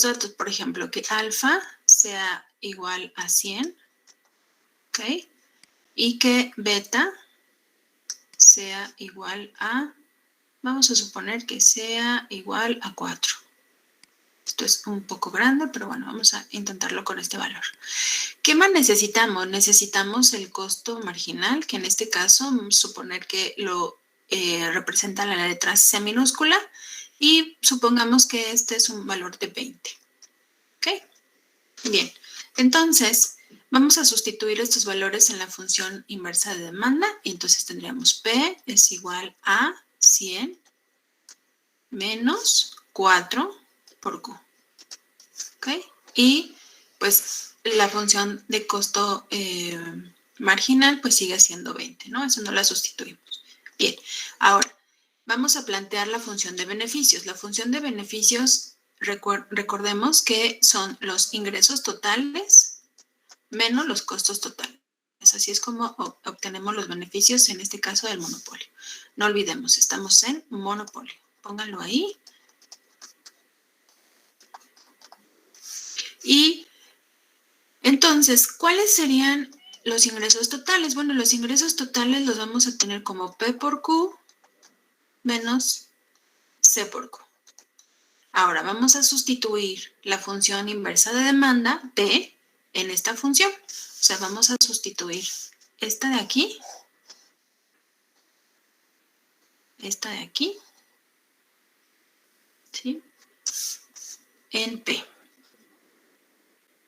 datos, por ejemplo, que alfa sea igual a 100, ¿ok? Y que beta sea igual a, vamos a suponer que sea igual a 4. Esto es un poco grande, pero bueno, vamos a intentarlo con este valor. ¿Qué más necesitamos? Necesitamos el costo marginal, que en este caso vamos a suponer que lo representa la letra C minúscula y supongamos que este es un valor de 20. ¿Ok? Bien, entonces vamos a sustituir estos valores en la función inversa de demanda y entonces tendríamos P es igual a 100 menos 4 por Q. ¿Ok? Y pues la función de costo marginal pues sigue siendo 20, ¿no? Eso no la sustituimos. Bien, ahora vamos a plantear la función de beneficios. La función de beneficios, recordemos que son los ingresos totales menos los costos totales. Así es como obtenemos los beneficios, en este caso del monopolio. No olvidemos, estamos en monopolio. Pónganlo ahí. Y entonces, ¿cuáles serían los ingresos totales? Bueno, los ingresos totales los vamos a tener como P por Q menos C por Q. Ahora vamos a sustituir la función inversa de demanda P en esta función. O sea, vamos a sustituir esta de aquí, ¿sí? En P.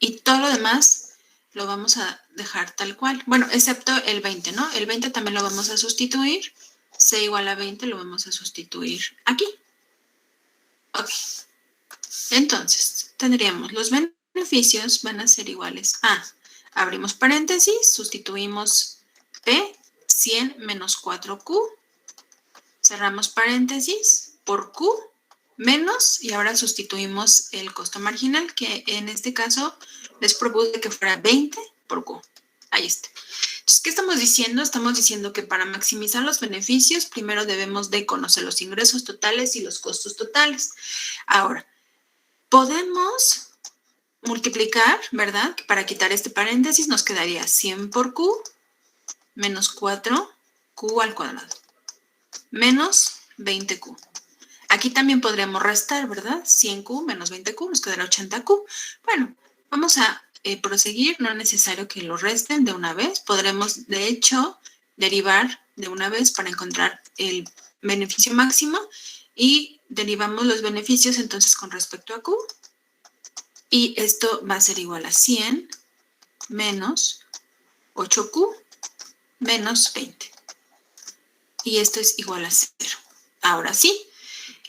Y todo lo demás lo vamos a dejar tal cual. Bueno, excepto el 20, ¿no? El 20 también lo vamos a sustituir. C igual a 20 lo vamos a sustituir aquí. Ok. Entonces, tendríamos los beneficios van a ser iguales a, abrimos paréntesis, sustituimos P, 100 menos 4Q, cerramos paréntesis, por Q, menos, y ahora sustituimos el costo marginal, que en este caso les propuse que fuera 20 por Q. Ahí está. Entonces, ¿qué estamos diciendo? Estamos diciendo que para maximizar los beneficios, primero debemos de conocer los ingresos totales y los costos totales. Ahora, podemos multiplicar, ¿verdad? Para quitar este paréntesis nos quedaría 100 por Q menos 4Q al cuadrado menos 20Q. Aquí también podríamos restar, ¿verdad? 100Q menos 20Q nos quedará 80Q. Bueno, vamos a proseguir, no es necesario que lo resten de una vez. Podremos, de hecho, derivar de una vez para encontrar el beneficio máximo y derivamos los beneficios entonces con respecto a Q. Y esto va a ser igual a 100 menos 8Q menos 20. Y esto es igual a 0. Ahora sí,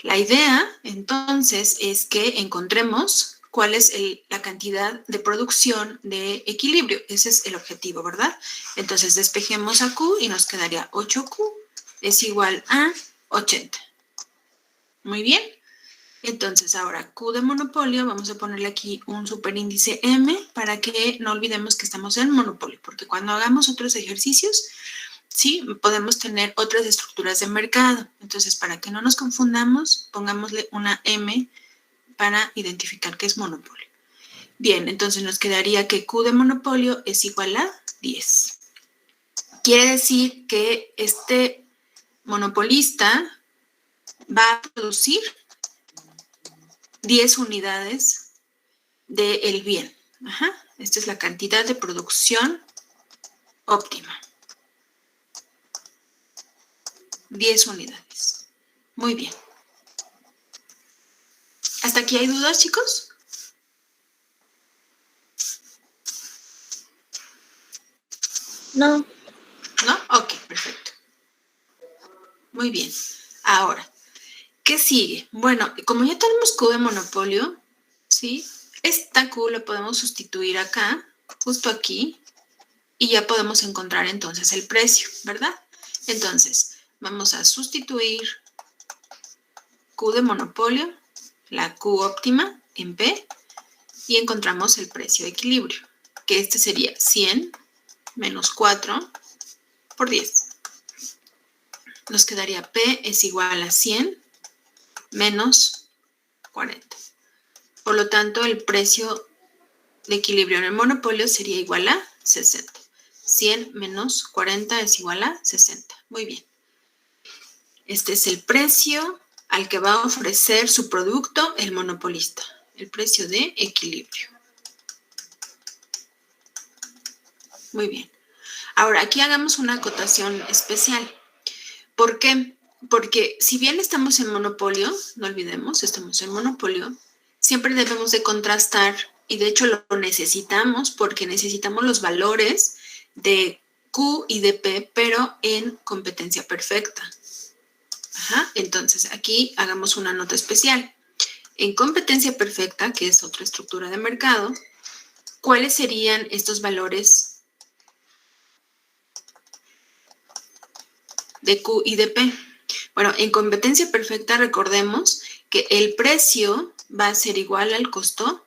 la idea entonces es que encontremos cuál es la cantidad de producción de equilibrio. Ese es el objetivo, ¿verdad? Entonces despejemos a Q y nos quedaría 8Q es igual a 80. Muy bien. Entonces, ahora Q de monopolio, vamos a ponerle aquí un superíndice M para que no olvidemos que estamos en monopolio, porque cuando hagamos otros ejercicios, sí, podemos tener otras estructuras de mercado. Entonces, para que no nos confundamos, pongámosle una M para identificar que es monopolio. Bien, entonces nos quedaría que Q de monopolio es igual a 10. Quiere decir que este monopolista va a producir 10 unidades del bien. Ajá. Esta es la cantidad de producción óptima. 10 unidades. Muy bien. ¿Hasta aquí hay dudas, chicos? No. ¿No? Ok, perfecto. Muy bien. Ahora, ¿qué sigue? Bueno, como ya tenemos Q de monopolio, ¿sí? Esta Q la podemos sustituir acá, justo aquí, y ya podemos encontrar entonces el precio, ¿verdad? Entonces, vamos a sustituir Q de monopolio, la Q óptima en P, y encontramos el precio de equilibrio, que este sería 100 menos 4 por 10. Nos quedaría P es igual a 100 menos 40. Por lo tanto, el precio de equilibrio en el monopolio sería igual a 60. 100 menos 40 es igual a 60. Muy bien. Este es el precio al que va a ofrecer su producto el monopolista. El precio de equilibrio. Muy bien. Ahora, aquí hagamos una acotación especial. ¿Por qué? Porque si bien estamos en monopolio, no olvidemos, estamos en monopolio, siempre debemos de contrastar, y de hecho lo necesitamos porque necesitamos los valores de Q y de P, pero en competencia perfecta. Ajá, entonces, aquí hagamos una nota especial. En competencia perfecta, que es otra estructura de mercado, ¿cuáles serían estos valores de Q y de P? Bueno, en competencia perfecta recordemos que el precio va a ser igual al costo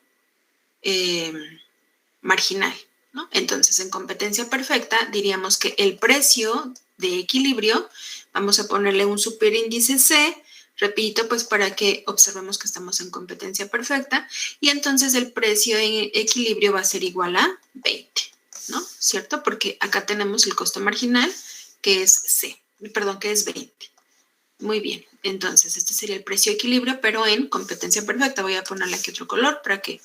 marginal, ¿no? Entonces, en competencia perfecta diríamos que el precio de equilibrio, vamos a ponerle un superíndice C, repito, pues para que observemos que estamos en competencia perfecta, y entonces el precio en equilibrio va a ser igual a 20, ¿no? ¿Cierto? Porque acá tenemos el costo marginal, que es C, perdón, que es 20. Muy bien, entonces este sería el precio de equilibrio, pero en competencia perfecta. Voy a ponerle aquí otro color para que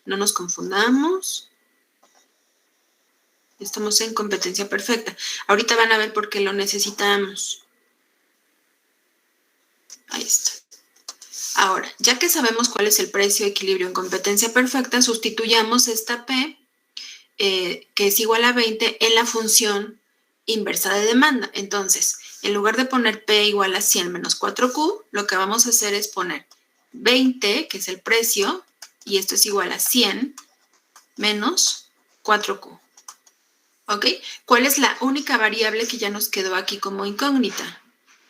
no nos confundamos. Estamos en competencia perfecta. Ahorita van a ver por qué lo necesitamos. Ahí está. Ahora, ya que sabemos cuál es el precio de equilibrio en competencia perfecta, sustituyamos esta P, que es igual a 20, en la función inversa de demanda. Entonces, en lugar de poner P igual a 100 menos 4Q, lo que vamos a hacer es poner 20, que es el precio, y esto es igual a 100 menos 4Q. ¿Ok? ¿Cuál es la única variable que ya nos quedó aquí como incógnita?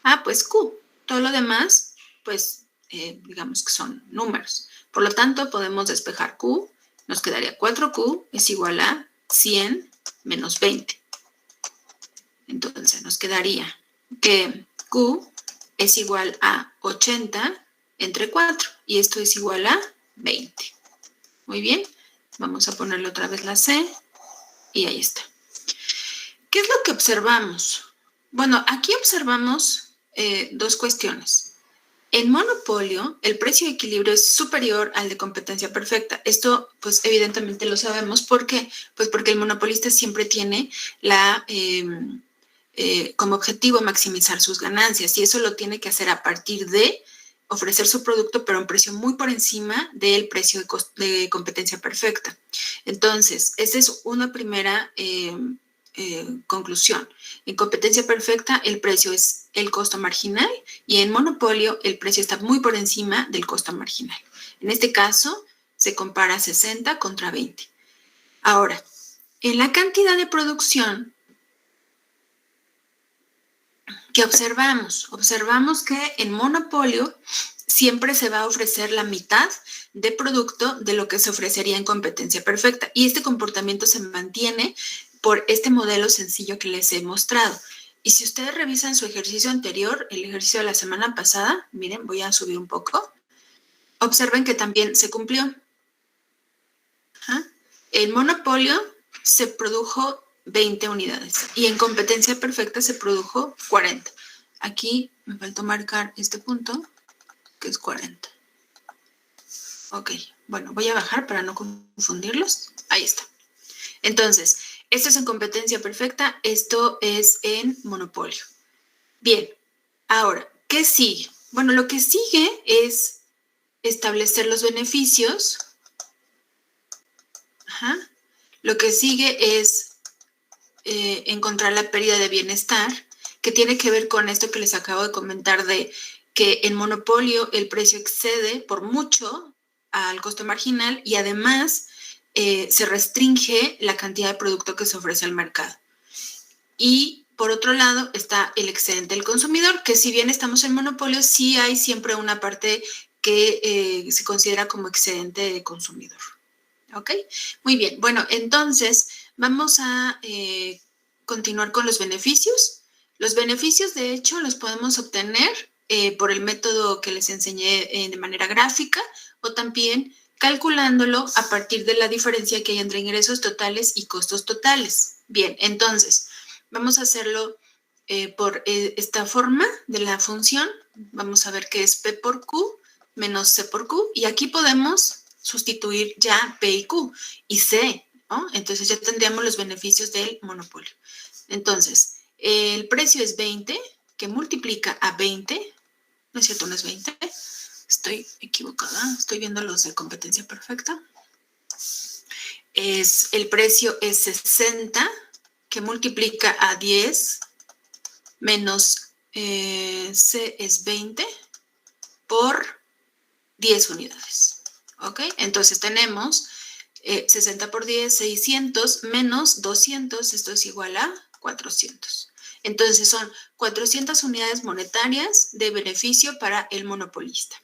Ah, pues Q. Todo lo demás, pues, digamos que son números. Por lo tanto, podemos despejar Q. Nos quedaría 4Q es igual a 100 menos 20. Entonces, nos quedaría que Q es igual a 80 entre 4. Y esto es igual a 20. Muy bien. Vamos a ponerle otra vez la C. Y ahí está. ¿Qué es lo que observamos? Bueno, aquí observamos dos cuestiones. En monopolio, el precio de equilibrio es superior al de competencia perfecta. Esto, pues, evidentemente lo sabemos. ¿Por qué? Pues porque el monopolista siempre tiene como objetivo maximizar sus ganancias, y eso lo tiene que hacer a partir de ofrecer su producto, pero a un precio muy por encima del precio de competencia perfecta. Entonces, esa es una primera conclusión. En competencia perfecta, el precio es el costo marginal, y en monopolio, el precio está muy por encima del costo marginal. En este caso, se compara 60 contra 20. Ahora, en la cantidad de producción, ¿qué observamos? Observamos que en monopolio siempre se va a ofrecer la mitad de producto de lo que se ofrecería en competencia perfecta. Y este comportamiento se mantiene por este modelo sencillo que les he mostrado. Y si ustedes revisan su ejercicio anterior, el ejercicio de la semana pasada, miren, voy a subir un poco, observen que también se cumplió. ¿Ah? En monopolio se produjo 20 unidades y en competencia perfecta se produjo 40. Aquí me faltó marcar este punto, que es 40. Ok, bueno, voy a bajar para no confundirlos. Ahí está. Entonces, esto es en competencia perfecta, esto es en monopolio. Bien, ahora, ¿qué sigue? Bueno, lo que sigue es establecer los beneficios. Ajá. Lo que sigue es encontrar la pérdida de bienestar, que tiene que ver con esto que les acabo de comentar, de que en monopolio el precio excede por mucho al costo marginal, y además se restringe la cantidad de producto que se ofrece al mercado. Y por otro lado está el excedente del consumidor, que si bien estamos en monopolio, sí hay siempre una parte que se considera como excedente de consumidor. ¿Ok? Muy bien. Bueno, entonces vamos a continuar con los beneficios. Los beneficios, de hecho, los podemos obtener por el método que les enseñé de manera gráfica, o también calculándolo a partir de la diferencia que hay entre ingresos totales y costos totales. Bien, entonces, vamos a hacerlo por esta forma de la función. Vamos a ver que es P por Q menos C por Q. Y aquí podemos sustituir ya P y Q y C, ¿no? Entonces ya tendríamos los beneficios del monopolio. Entonces, el precio es 20, que multiplica a 20. No es cierto, no es 20. Estoy equivocada. Estoy viendo los de competencia perfecta. El precio es 60, que multiplica a 10, menos C es 20 por 10 unidades. ¿Ok? Entonces tenemos 60 por 10, 600, menos 200, esto es igual a 400. Entonces son 400 unidades monetarias de beneficio para el monopolista.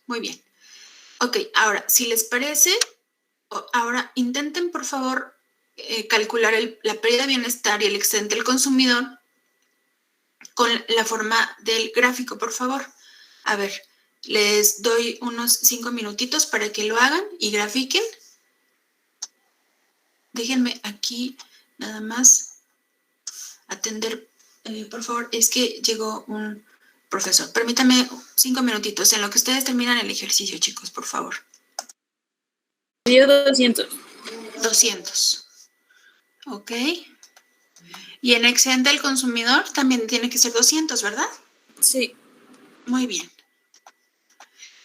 Muy bien. Ok, ahora, si les parece, ahora intenten, por favor, calcular la pérdida de bienestar y el excedente del consumidor con la forma del gráfico, por favor. A ver, les doy unos 5 minutitos para que lo hagan y grafiquen. Déjenme aquí nada más atender, por favor, es que llegó un profesor. Permítame 5 minutitos en lo que ustedes terminan el ejercicio, chicos, por favor. Dio 200. 200. Ok. Y en excedente del consumidor también tiene que ser 200, ¿verdad? Sí. Muy bien.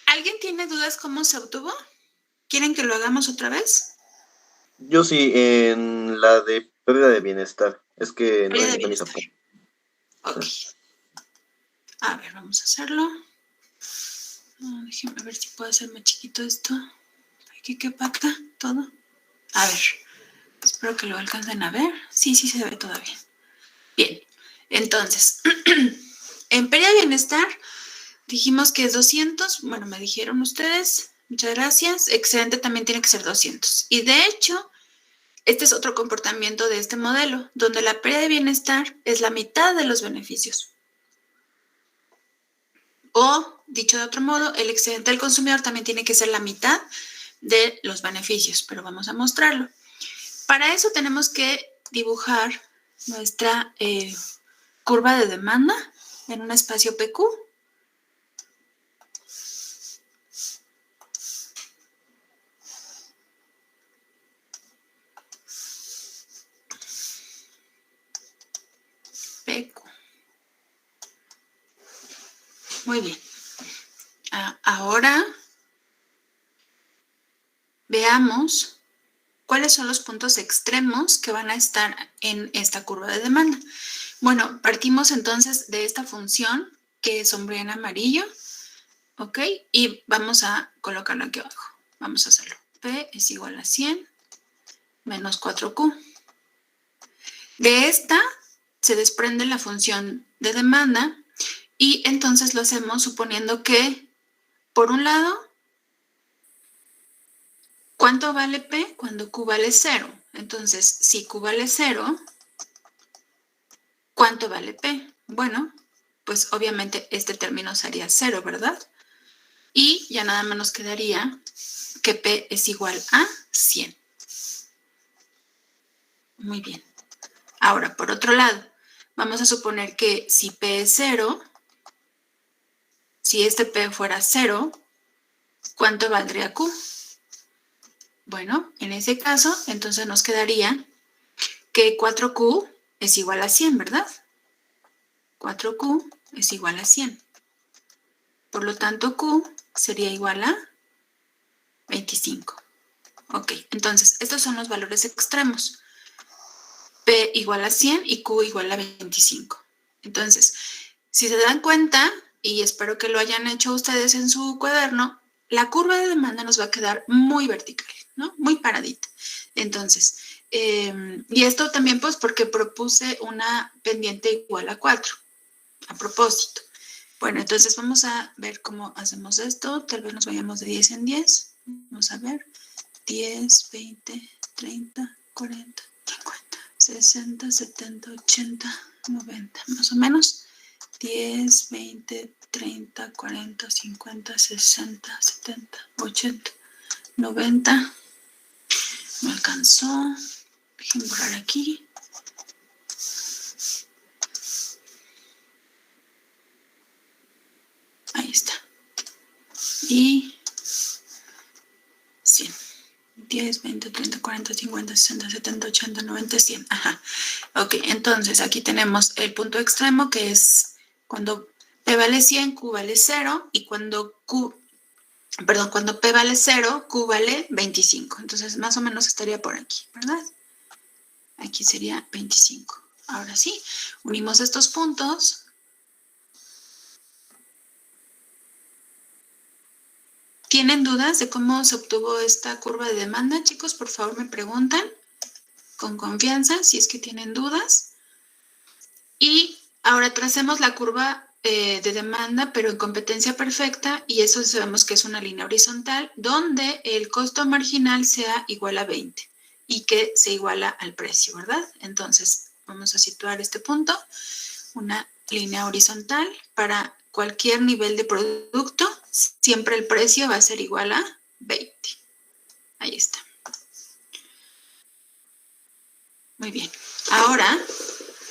¿Alguien tiene dudas cómo se obtuvo? ¿Quieren que lo hagamos otra vez? Yo sí, en la de pérdida de bienestar. Es que no Pérdida de encontré mis bienestar. apuntes. Ok. A ver, vamos a hacerlo. Déjenme ver si puedo hacer más chiquito esto. Aquí quepa acá todo. A ver. Espero que lo alcancen a ver. Sí, sí se ve todavía. Bien. Entonces, en pérdida de bienestar dijimos que es 200. Bueno, me dijeron ustedes. Muchas gracias. Excedente también tiene que ser 200. Y de hecho, este es otro comportamiento de este modelo, donde la pérdida de bienestar es la mitad de los beneficios. O, dicho de otro modo, el excedente del consumidor también tiene que ser la mitad de los beneficios, pero vamos a mostrarlo. Para eso tenemos que dibujar nuestra curva de demanda en un espacio PQ. PQ. Muy bien. Ahora veamos cuáles son los puntos extremos que van a estar en esta curva de demanda. Bueno, partimos entonces de esta función que sombrea en amarillo, ¿ok? Y vamos a colocarlo aquí abajo. Vamos a hacerlo. P es igual a 100 menos 4Q. De esta se desprende la función de demanda y entonces lo hacemos suponiendo que, por un lado, ¿cuánto vale P? Cuando Q vale 0. Entonces, si Q vale 0, ¿cuánto vale P? Bueno, pues obviamente este término sería 0, ¿verdad? Y ya nada más nos quedaría que P es igual a 100. Muy bien. Ahora, por otro lado, vamos a suponer que si P es 0, si este P fuera 0, ¿cuánto valdría Q? Bueno, en ese caso, entonces nos quedaría que 4Q es igual a 100, ¿verdad? 4Q es igual a 100. Por lo tanto, Q sería igual a 25. Ok, entonces, estos son los valores extremos. P igual a 100 y Q igual a 25. Entonces, si se dan cuenta, y espero que lo hayan hecho ustedes en su cuaderno, la curva de demanda nos va a quedar muy vertical, ¿no? Muy paradita. Entonces, y esto también pues porque propuse una pendiente igual a 4, a propósito. Bueno, entonces vamos a ver cómo hacemos esto. Tal vez nos vayamos de 10 en 10. Vamos a ver. 10, 20, 30, 40, 50, 60, 70, 80, 90, más o menos. 10, 20, 30, 40, 50, 60, 70, 80, 90. Me alcanzó. Déjenme borrar aquí. Ahí está. Y 100. 10, 20, 30, 40, 50, 60, 70, 80, 90, 100. Ajá. Ok, entonces aquí tenemos el punto extremo que es cuando P vale 100, Q vale 0 y cuando cuando P vale 0, Q vale 25. Entonces más o menos estaría por aquí, ¿verdad? Aquí sería 25. Ahora sí, unimos estos puntos. ¿Tienen dudas de cómo se obtuvo esta curva de demanda? Chicos, por favor me preguntan con confianza si es que tienen dudas. Y ahora tracemos la curva de demanda, pero en competencia perfecta, y eso sabemos que es una línea horizontal, donde el costo marginal sea igual a 20 y que se iguala al precio, ¿verdad? Entonces, vamos a situar este punto, una línea horizontal para cualquier nivel de producto, siempre el precio va a ser igual a 20. Ahí está. Muy bien. Ahora,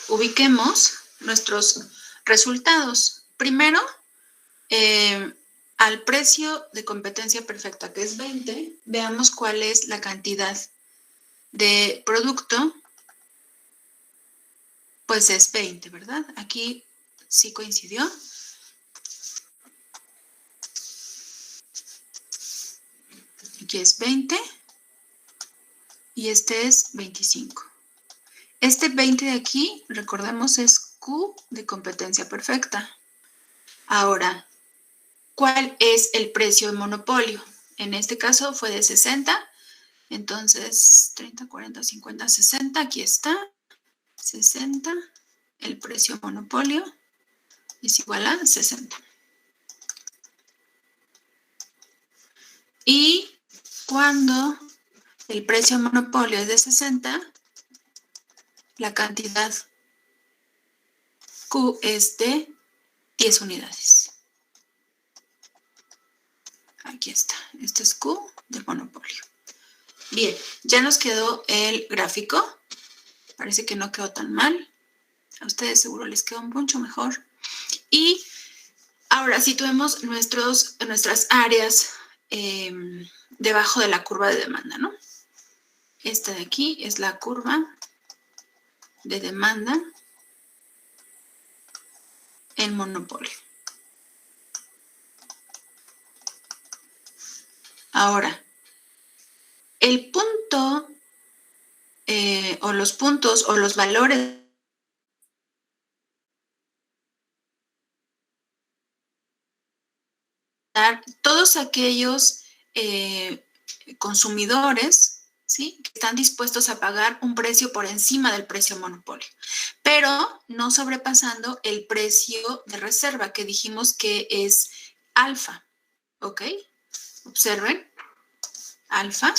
ubiquemos nuestros resultados. Primero, al precio de competencia perfecta, que es 20, veamos cuál es la cantidad de producto. Pues es 20, ¿verdad? Aquí sí coincidió. Aquí es 20 y este es 25. Este 20 de aquí, recordemos, es Q de competencia perfecta. Ahora, ¿cuál es el precio de monopolio? En este caso fue de 60, entonces 30, 40, 50, 60, aquí está, 60, el precio monopolio es igual a 60. Y cuando el precio monopolio es de 60, la cantidad Q es de 10 unidades. Aquí está. Este es Q de monopolio. Bien, ya nos quedó el gráfico. Parece que no quedó tan mal. A ustedes seguro les quedó mucho mejor. Y ahora situemos nuestras áreas debajo de la curva de demanda, ¿no? Esta de aquí es la curva de demanda en monopolio. Ahora, el punto o los puntos o los valores todos aquellos consumidores, ¿sí?, que están dispuestos a pagar un precio por encima del precio monopolio, pero no sobrepasando el precio de reserva que dijimos que es alfa, ¿ok? Observen, alfa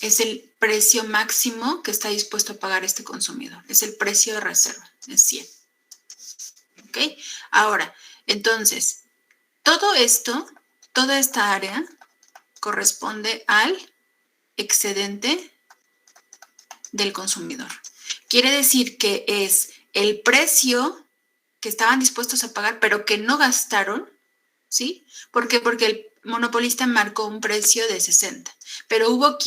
es el precio máximo que está dispuesto a pagar este consumidor, es el precio de reserva, es 100, ¿ok? Ahora, entonces, todo esto, toda esta área corresponde al excedente del consumidor. Quiere decir que es el precio que estaban dispuestos a pagar, pero que no gastaron, ¿sí? ¿Por qué? Porque el monopolista marcó un precio de 60, pero hubo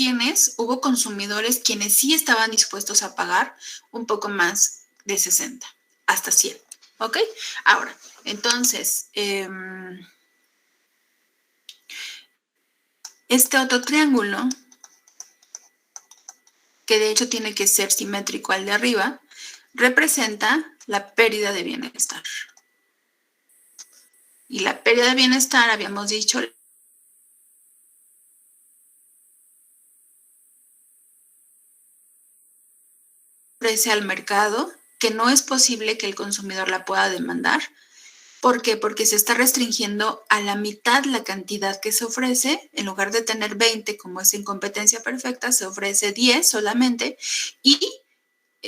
consumidores quienes sí estaban dispuestos a pagar un poco más de 60, hasta 100, ¿ok? Ahora, entonces, este otro triángulo, que de hecho tiene que ser simétrico al de arriba, representa la pérdida de bienestar. Y la pérdida de bienestar, habíamos dicho, ofrece al mercado que no es posible que el consumidor la pueda demandar. ¿Por qué? Porque se está restringiendo a la mitad la cantidad que se ofrece. En lugar de tener 20, como es en competencia perfecta, se ofrece 10 solamente. Y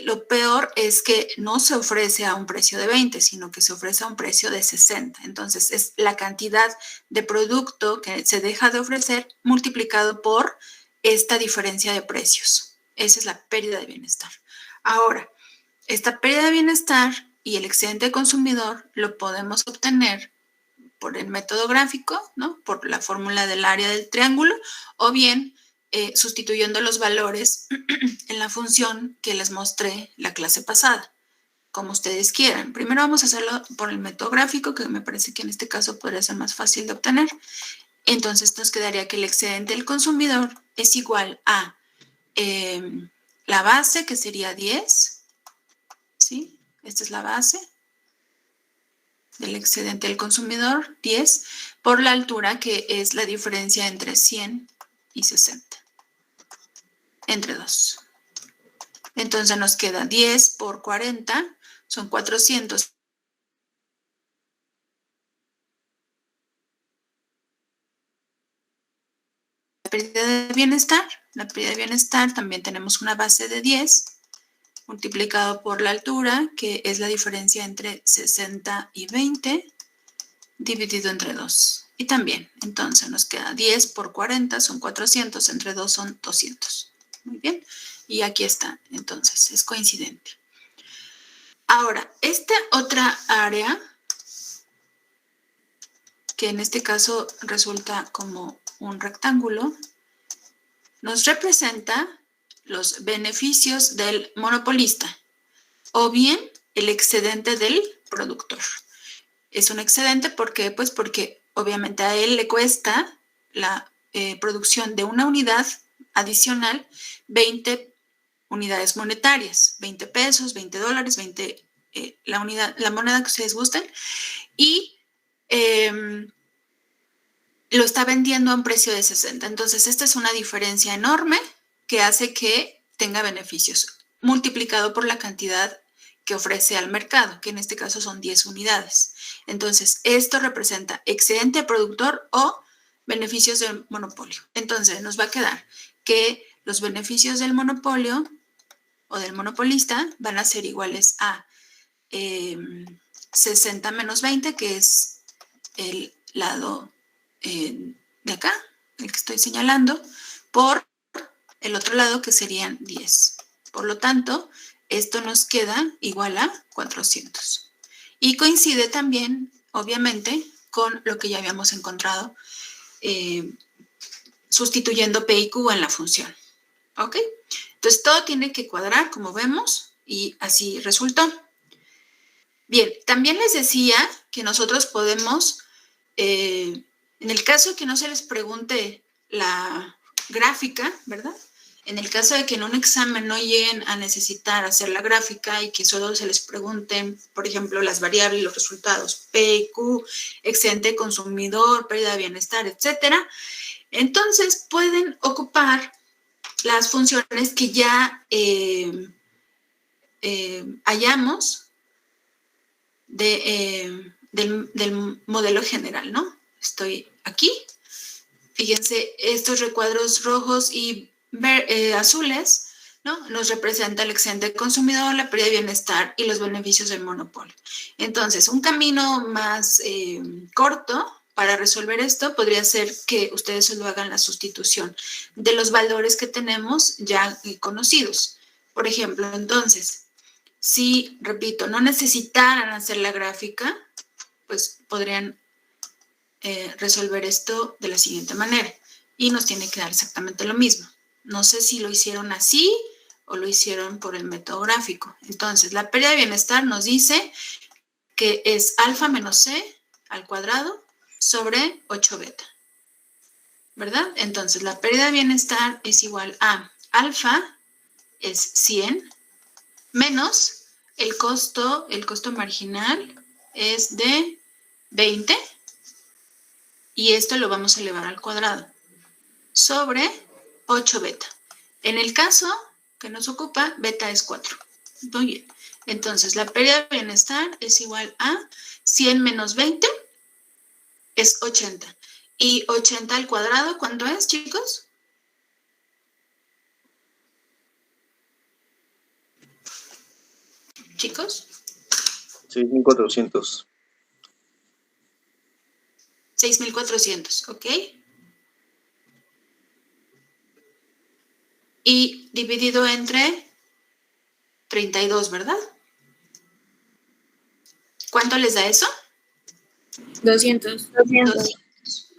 lo peor es que no se ofrece a un precio de 20, sino que se ofrece a un precio de 60. Entonces, es la cantidad de producto que se deja de ofrecer multiplicado por esta diferencia de precios. Esa es la pérdida de bienestar. Ahora, esta pérdida de bienestar y el excedente consumidor lo podemos obtener por el método gráfico, ¿no? Por la fórmula del área del triángulo, o bien sustituyendo los valores en la función que les mostré la clase pasada, como ustedes quieran. Primero vamos a hacerlo por el método gráfico, que me parece que en este caso podría ser más fácil de obtener. Entonces nos quedaría que el excedente del consumidor es igual a la base, que sería 10, ¿sí? Esta es la base del excedente del consumidor, 10, por la altura, que es la diferencia entre 100 y 60. Entre 2. Entonces nos queda 10 por 40, son 400. La pérdida de bienestar también tenemos una base de 10 multiplicado por la altura, que es la diferencia entre 60 y 20, dividido entre 2. Y también, entonces nos queda 10 por 40, son 400, entre 2 son 200. Muy bien, y aquí está, entonces, es coincidente. Ahora, esta otra área, que en este caso resulta como un rectángulo, nos representa los beneficios del monopolista o bien el excedente del productor. Es un excedente, ¿por qué? Pues porque obviamente a él le cuesta la producción de una unidad adicional 20 unidades monetarias, 20 pesos, 20 dólares, 20, la moneda que ustedes gusten, y lo está vendiendo a un precio de 60. Entonces, esta es una diferencia enorme que hace que tenga beneficios, multiplicado por la cantidad que ofrece al mercado, que en este caso son 10 unidades. Entonces, esto representa excedente productor o beneficios del monopolio. Entonces, nos va a quedar que los beneficios del monopolio o del monopolista van a ser iguales a 60 menos 20, que es el lado de acá, el que estoy señalando, por el otro lado, que serían 10. Por lo tanto, esto nos queda igual a 400. Y coincide también, obviamente, con lo que ya habíamos encontrado sustituyendo P y Q en la función. ¿Ok? Entonces, todo tiene que cuadrar, como vemos, y así resultó. Bien, también les decía que nosotros podemos, en el caso de que no se les pregunte la gráfica, ¿verdad? En el caso de que en un examen no lleguen a necesitar hacer la gráfica y que solo se les pregunten, por ejemplo, las variables y los resultados, P y Q, excedente consumidor, pérdida de bienestar, etcétera, entonces pueden ocupar las funciones que ya hayamos del modelo general, ¿no? Estoy aquí. Fíjense, estos recuadros rojos y azules, ¿no? Nos representa el excedente consumidor, la pérdida de bienestar y los beneficios del monopolio. Entonces, un camino más corto para resolver esto podría ser que ustedes solo hagan la sustitución de los valores que tenemos ya conocidos. Por ejemplo, entonces, si, repito, no necesitaran hacer la gráfica, pues podrían resolver esto de la siguiente manera. Y nos tiene que dar exactamente lo mismo. No sé si lo hicieron así o lo hicieron por el método gráfico. Entonces, la pérdida de bienestar nos dice que es alfa menos c al cuadrado sobre 8 beta. ¿Verdad? Entonces, la pérdida de bienestar es igual a alfa es 100 menos el costo marginal es de 20 y esto lo vamos a elevar al cuadrado sobre 8 beta. En el caso que nos ocupa, beta es 4. Muy bien. Entonces, la pérdida de bienestar es igual a 100 menos 20 es 80. Y 80 al cuadrado, ¿cuánto es, chicos? chicos? 6.400. 6.400, ¿ok? Y dividido entre 32, ¿verdad? ¿Cuánto les da eso? 200. 200.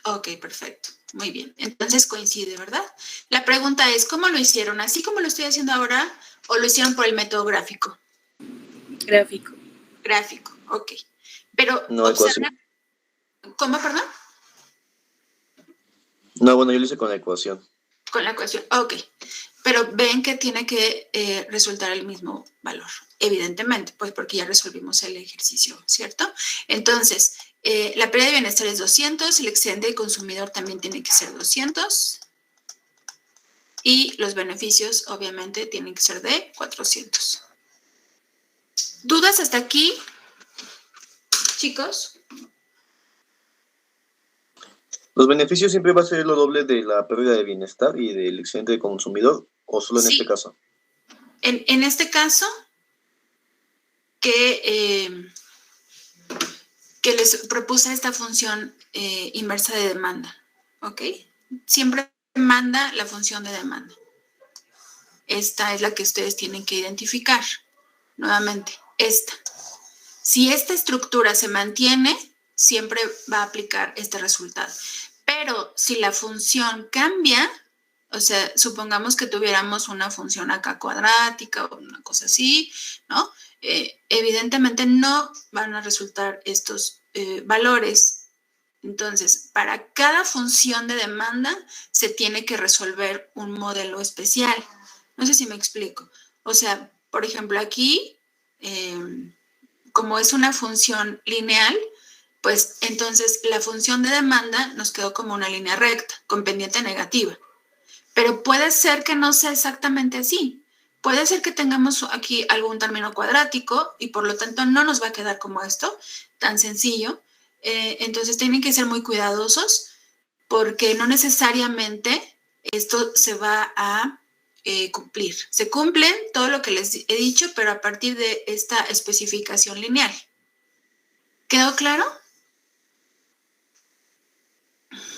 Ok, perfecto. Muy bien. Entonces coincide, ¿verdad? La pregunta es, ¿cómo lo hicieron? ¿Así como lo estoy haciendo ahora o lo hicieron por el método gráfico? Gráfico. Gráfico, ok. Pero No, ecuación. observen, ¿cómo, perdón? No, bueno, yo lo hice con la ecuación. Con la ecuación, ok. Pero ven que tiene que resultar el mismo valor, evidentemente, pues porque ya resolvimos el ejercicio, ¿cierto? Entonces, la pérdida de bienestar es 200, el excedente del consumidor también tiene que ser 200 y los beneficios obviamente tienen que ser de 400. ¿Dudas hasta aquí, chicos? ¿Los beneficios siempre va a ser lo doble de la pérdida de bienestar y del excedente de consumidor o solo en Sí. este caso? En este caso, que les propuse esta función inversa de demanda, ¿ok? Siempre manda la función de demanda. Esta es la que ustedes tienen que identificar. Nuevamente, esta. Si esta estructura se mantiene, siempre va a aplicar este resultado. Pero si la función cambia, o sea, supongamos que tuviéramos una función acá cuadrática o una cosa así, ¿no? Evidentemente no van a resultar estos valores. Entonces, para cada función de demanda se tiene que resolver un modelo especial. No sé si me explico. O sea, por ejemplo, aquí, como es una función lineal, pues entonces la función de demanda nos quedó como una línea recta, con pendiente negativa. Pero puede ser que no sea exactamente así. Puede ser que tengamos aquí algún término cuadrático y por lo tanto no nos va a quedar como esto, tan sencillo. Entonces tienen que ser muy cuidadosos porque no necesariamente esto se va a cumplir. Se cumple todo lo que les he dicho, pero a partir de esta especificación lineal. ¿Quedó claro?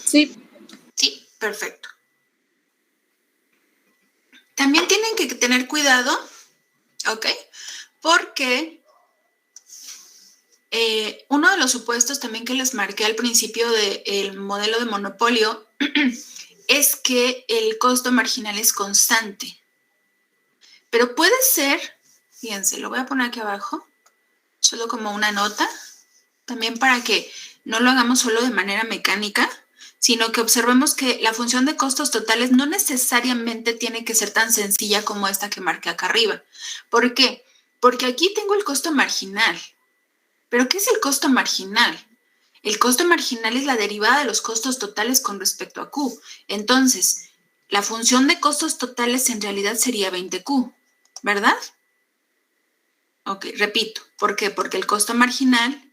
Sí. Sí, perfecto. También tienen que tener cuidado, ¿ok? Porque uno de los supuestos también que les marqué al principio del modelo de monopolio es que el costo marginal es constante. Pero puede ser, fíjense, lo voy a poner aquí abajo, solo como una nota, también para que no lo hagamos solo de manera mecánica, sino que observemos que la función de costos totales no necesariamente tiene que ser tan sencilla como esta que marqué acá arriba. ¿Por qué? Porque aquí tengo el costo marginal. ¿Pero qué es el costo marginal? El costo marginal es la derivada de los costos totales con respecto a Q. Entonces, la función de costos totales en realidad sería 20Q, ¿verdad? Ok, repito. ¿Por qué? Porque el costo marginal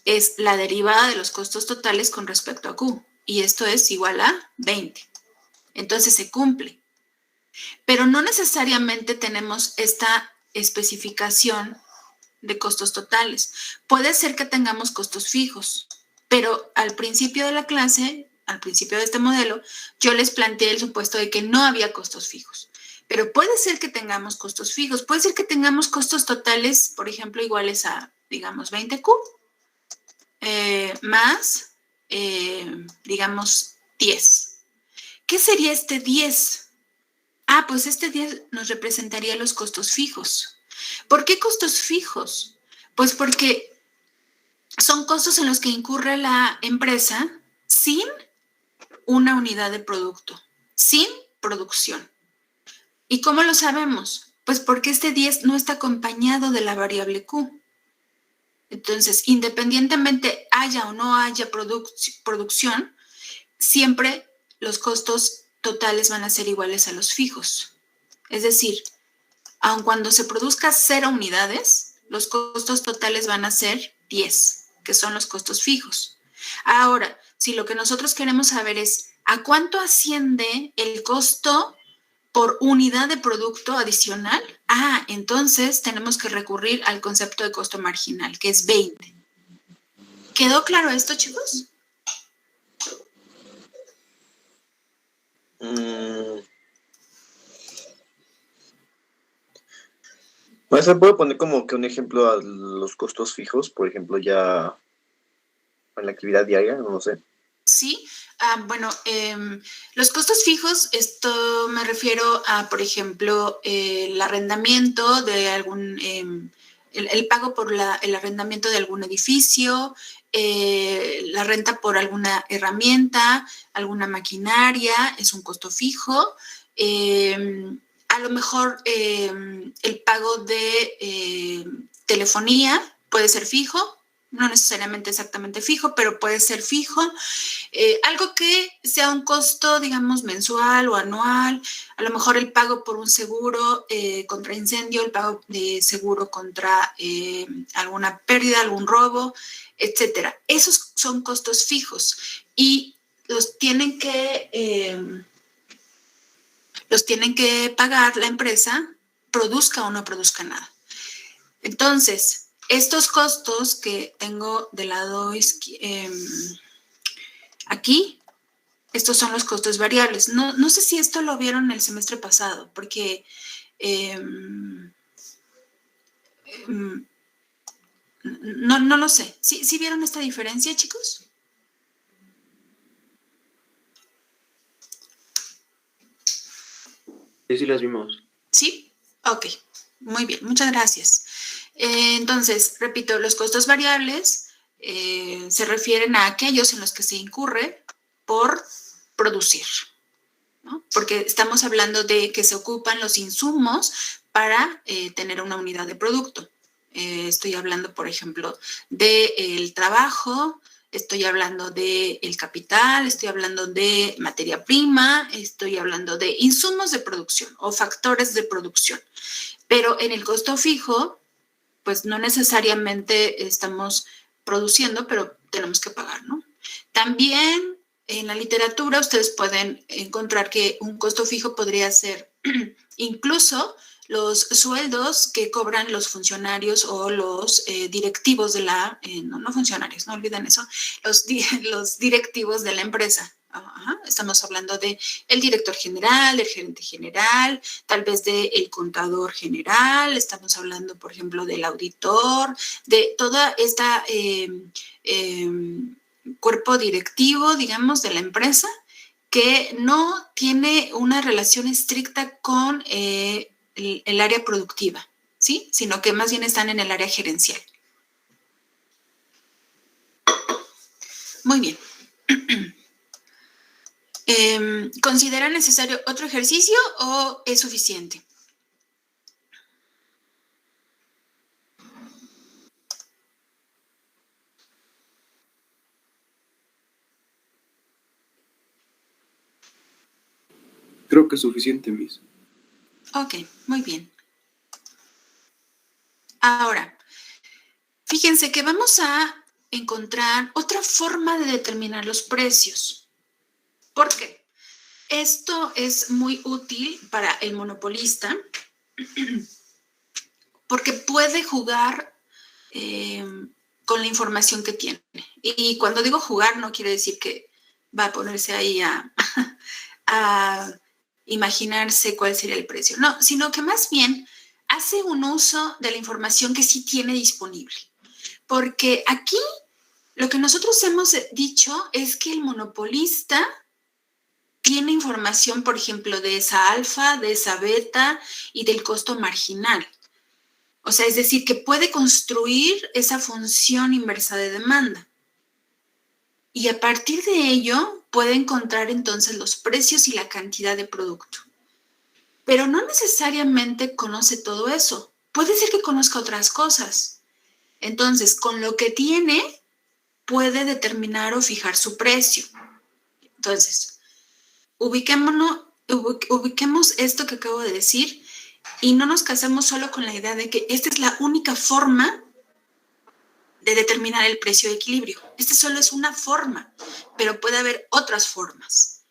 es la derivada de los costos totales con respecto a Q. Y esto es igual a 20. Entonces se cumple. Pero no necesariamente tenemos esta especificación de costos totales. Puede ser que tengamos costos fijos, pero al principio de la clase, al principio de este modelo, yo les planteé el supuesto de que no había costos fijos. Pero puede ser que tengamos costos fijos, puede ser que tengamos costos totales, por ejemplo, iguales a, digamos, 20Q, más, digamos, 10. ¿Qué sería este 10? Ah, pues este 10 nos representaría los costos fijos. ¿Por qué costos fijos? Pues porque son costos en los que incurre la empresa sin una unidad de producto, sin producción. ¿Y cómo lo sabemos? Pues porque este 10 no está acompañado de la variable Q. Entonces, independientemente haya o no haya producción, siempre los costos totales van a ser iguales a los fijos. Es decir, aun cuando se produzca 0 unidades, los costos totales van a ser 10, que son los costos fijos. Ahora, si lo que nosotros queremos saber es a cuánto asciende el costo por unidad de producto adicional, entonces tenemos que recurrir al concepto de costo marginal, que es 20. ¿Quedó claro esto, chicos? ¿Se puede poner como que un ejemplo a los costos fijos? Por ejemplo, ya en la actividad diaria, no lo sé. Sí, bueno, los costos fijos, esto me refiero a, por ejemplo, el arrendamiento de algún, el pago por el arrendamiento de algún edificio, la renta por alguna herramienta, alguna maquinaria, es un costo fijo. A lo mejor el pago de telefonía puede ser fijo, no necesariamente exactamente fijo, pero puede ser fijo. Algo que sea un costo, digamos, mensual o anual, a lo mejor el pago por un seguro contra incendio, el pago de seguro contra alguna pérdida, algún robo, etcétera. Esos son costos fijos y los tienen que pagar la empresa, produzca o no produzca nada. Entonces, estos costos que tengo del lado aquí, estos son los costos variables. No sé si esto lo vieron el semestre pasado, porque no lo sé. ¿Sí vieron esta diferencia, chicos? Sí, las vimos. ¿Sí? Ok, muy bien, muchas gracias. Entonces, repito, los costos variables se refieren a aquellos en los que se incurre por producir, ¿no? Porque estamos hablando de que se ocupan los insumos para tener una unidad de producto. Estoy hablando, por ejemplo, del trabajo, estoy hablando del capital, estoy hablando de materia prima, estoy hablando de insumos de producción o factores de producción. Pero en el costo fijo, pues no necesariamente estamos produciendo, pero tenemos que pagar, ¿no? También en la literatura ustedes pueden encontrar que un costo fijo podría ser incluso los sueldos que cobran los funcionarios o los directivos de la, no funcionarios, no olviden eso, los directivos de la empresa. Estamos hablando de el director general, del gerente general, tal vez del contador general, estamos hablando, por ejemplo, del auditor, de toda esta cuerpo directivo, digamos, de la empresa, que no tiene una relación estricta con el área productiva, ¿sí? Sino que más bien están en el área gerencial. Muy bien. ¿Considera necesario otro ejercicio o es suficiente? Creo que es suficiente, Miss. Ok, muy bien. Ahora, fíjense que vamos a encontrar otra forma de determinar los precios. ¿Por qué? Esto es muy útil para el monopolista porque puede jugar con la información que tiene. Y cuando digo jugar, no quiere decir que va a ponerse ahí a imaginarse cuál sería el precio. No, sino que más bien hace un uso de la información que sí tiene disponible. Porque aquí lo que nosotros hemos dicho es que el monopolista tiene información, por ejemplo, de esa alfa, de esa beta y del costo marginal. O sea, es decir, que puede construir esa función inversa de demanda. Y a partir de ello puede encontrar entonces los precios y la cantidad de producto. Pero no necesariamente conoce todo eso. Puede ser que conozca otras cosas. Entonces, con lo que tiene, puede determinar o fijar su precio. Entonces, ubiquemos esto que acabo de decir y no nos casemos solo con la idea de que esta es la única forma de determinar el precio de equilibrio. Esta solo es una forma, pero puede haber otras formas.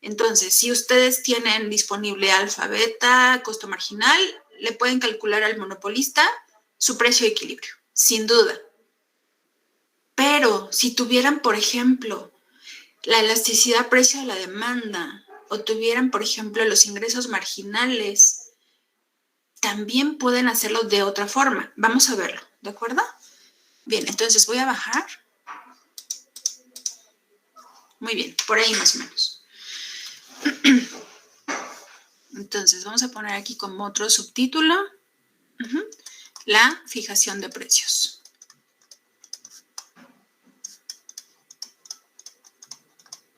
Entonces, si ustedes tienen disponible alfa, beta, costo marginal, le pueden calcular al monopolista su precio de equilibrio, sin duda. Pero si tuvieran, por ejemplo, la elasticidad precio de la demanda o tuvieran, por ejemplo, los ingresos marginales, también pueden hacerlo de otra forma. Vamos a verlo, ¿de acuerdo? Bien, entonces voy a bajar. Muy bien, por ahí más o menos. Entonces, vamos a poner aquí como otro subtítulo, la fijación de precios.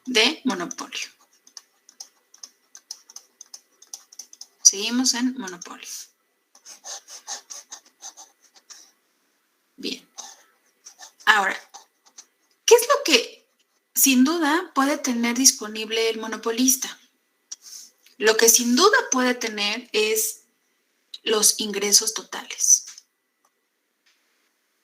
De monopolio. Seguimos en monopolio. Bien. Ahora, ¿qué es lo que sin duda puede tener disponible el monopolista? Lo que sin duda puede tener es los ingresos totales.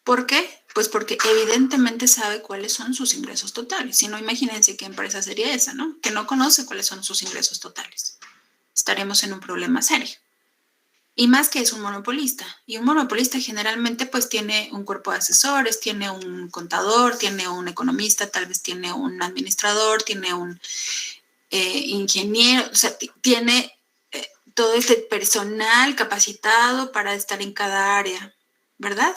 ¿Por qué? Pues porque evidentemente sabe cuáles son sus ingresos totales. Si no, imagínense qué empresa sería esa, ¿no? Que no conoce cuáles son sus ingresos totales. Estaremos en un problema serio. Y más que es un monopolista. Y un monopolista generalmente pues tiene un cuerpo de asesores, tiene un contador, tiene un economista, tal vez tiene un administrador, tiene un ingeniero, o sea, tiene todo este personal capacitado para estar en cada área, ¿verdad?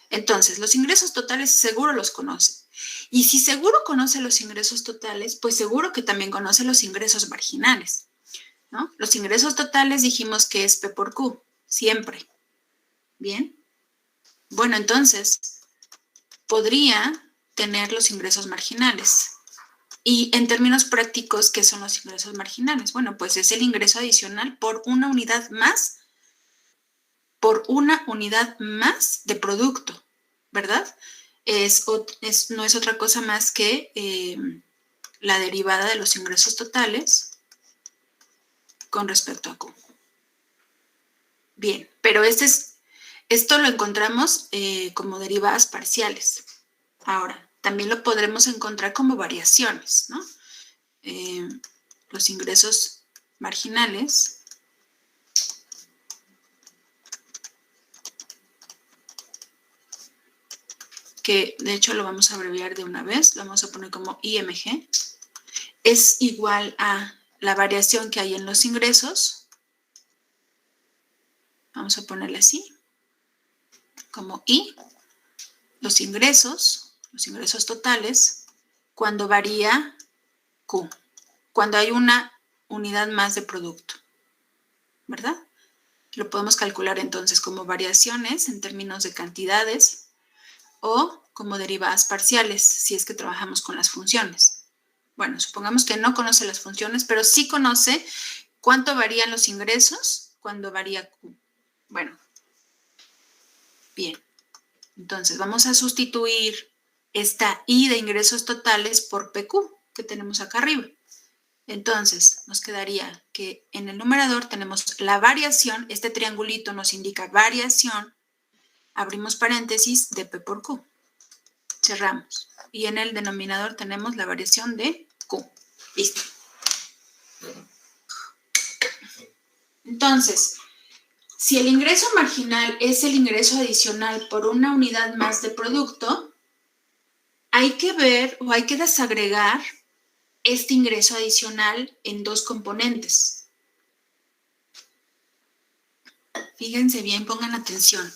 Entonces, los ingresos totales seguro los conoce. Y si seguro conoce los ingresos totales, pues seguro que también conoce los ingresos marginales, ¿no? Los ingresos totales dijimos que es P por Q, siempre. ¿Bien? Bueno, entonces, podría tener los ingresos marginales. Y en términos prácticos, ¿qué son los ingresos marginales? Bueno, pues es el ingreso adicional por una unidad más de producto, ¿verdad? No es otra cosa más que la derivada de los ingresos totales con respecto a Q. Bien, pero esto lo encontramos como derivadas parciales. Ahora, también lo podremos encontrar como variaciones, ¿no? Los ingresos marginales que de hecho lo vamos a abreviar de una vez, lo vamos a poner como IMG, es igual a la variación que hay en los ingresos, vamos a ponerle así, como I, los ingresos totales, cuando varía Q, cuando hay una unidad más de producto, ¿verdad? Lo podemos calcular entonces como variaciones en términos de cantidades o como derivadas parciales, si es que trabajamos con las funciones. Bueno, supongamos que no conoce las funciones, pero sí conoce cuánto varían los ingresos cuando varía Q. Bueno, bien. Entonces, vamos a sustituir esta I de ingresos totales por PQ que tenemos acá arriba. Entonces, nos quedaría que en el numerador tenemos la variación, este triangulito nos indica variación, abrimos paréntesis de P por Q. Cerramos. Y en el denominador tenemos la variación de Q. Listo. Entonces, si el ingreso marginal es el ingreso adicional por una unidad más de producto, hay que ver o hay que desagregar este ingreso adicional en dos componentes. Fíjense bien, pongan atención.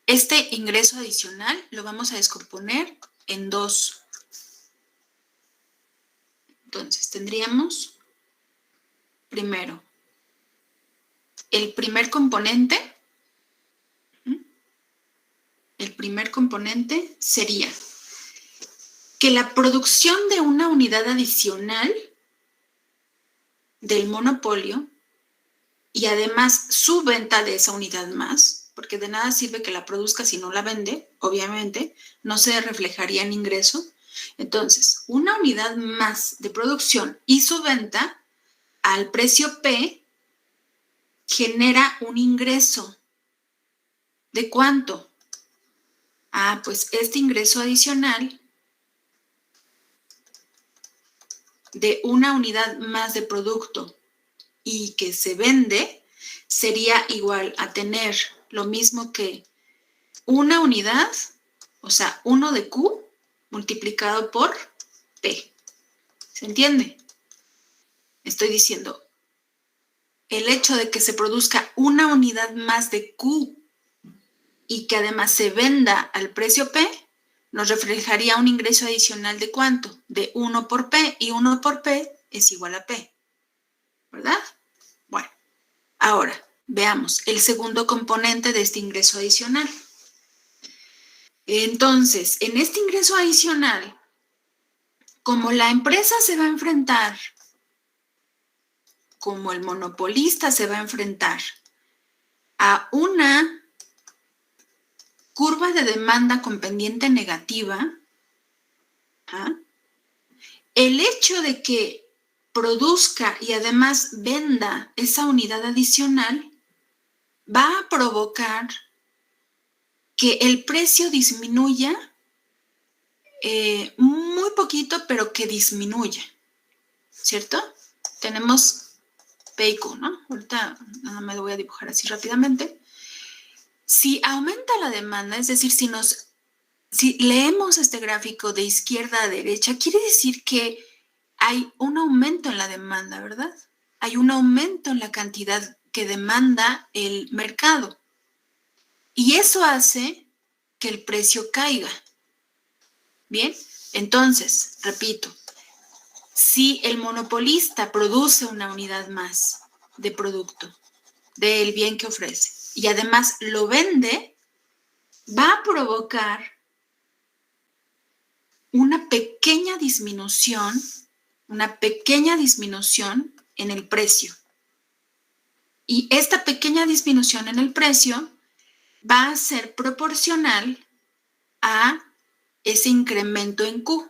Este ingreso adicional lo vamos a descomponer en dos. Entonces, tendríamos primero el primer componente sería que la producción de una unidad adicional del monopolio y además su venta de esa unidad más, porque de nada sirve que la produzca si no la vende, obviamente, no se reflejaría en ingreso. Entonces, una unidad más de producción y su venta al precio P genera un ingreso. ¿De cuánto? Pues este ingreso adicional de una unidad más de producto y que se vende sería igual a tener lo mismo que una unidad, o sea, 1 de Q multiplicado por P. ¿Se entiende? Estoy diciendo, el hecho de que se produzca una unidad más de Q y que además se venda al precio P, nos reflejaría un ingreso adicional de ¿cuánto? De 1 por P, y 1 por P es igual a P, ¿verdad? Bueno, ahora veamos el segundo componente de este ingreso adicional. Entonces, en este ingreso adicional, como la empresa se va a enfrentar, como el monopolista se va a enfrentar a una curva de demanda con pendiente negativa, el hecho de que produzca y además venda esa unidad adicional va a provocar que el precio disminuya muy poquito, pero que disminuya, ¿cierto? Tenemos P y Q, ¿no? Ahorita nada me lo voy a dibujar así rápidamente. Si aumenta la demanda, es decir, si leemos este gráfico de izquierda a derecha, quiere decir que hay un aumento en la demanda, ¿verdad? Hay un aumento en la cantidad que demanda el mercado. Y eso hace que el precio caiga. Bien, entonces, repito, si el monopolista produce una unidad más de producto, del bien que ofrece, y además lo vende, va a provocar una pequeña disminución en el precio. Y esta pequeña disminución en el precio va a ser proporcional a ese incremento en Q.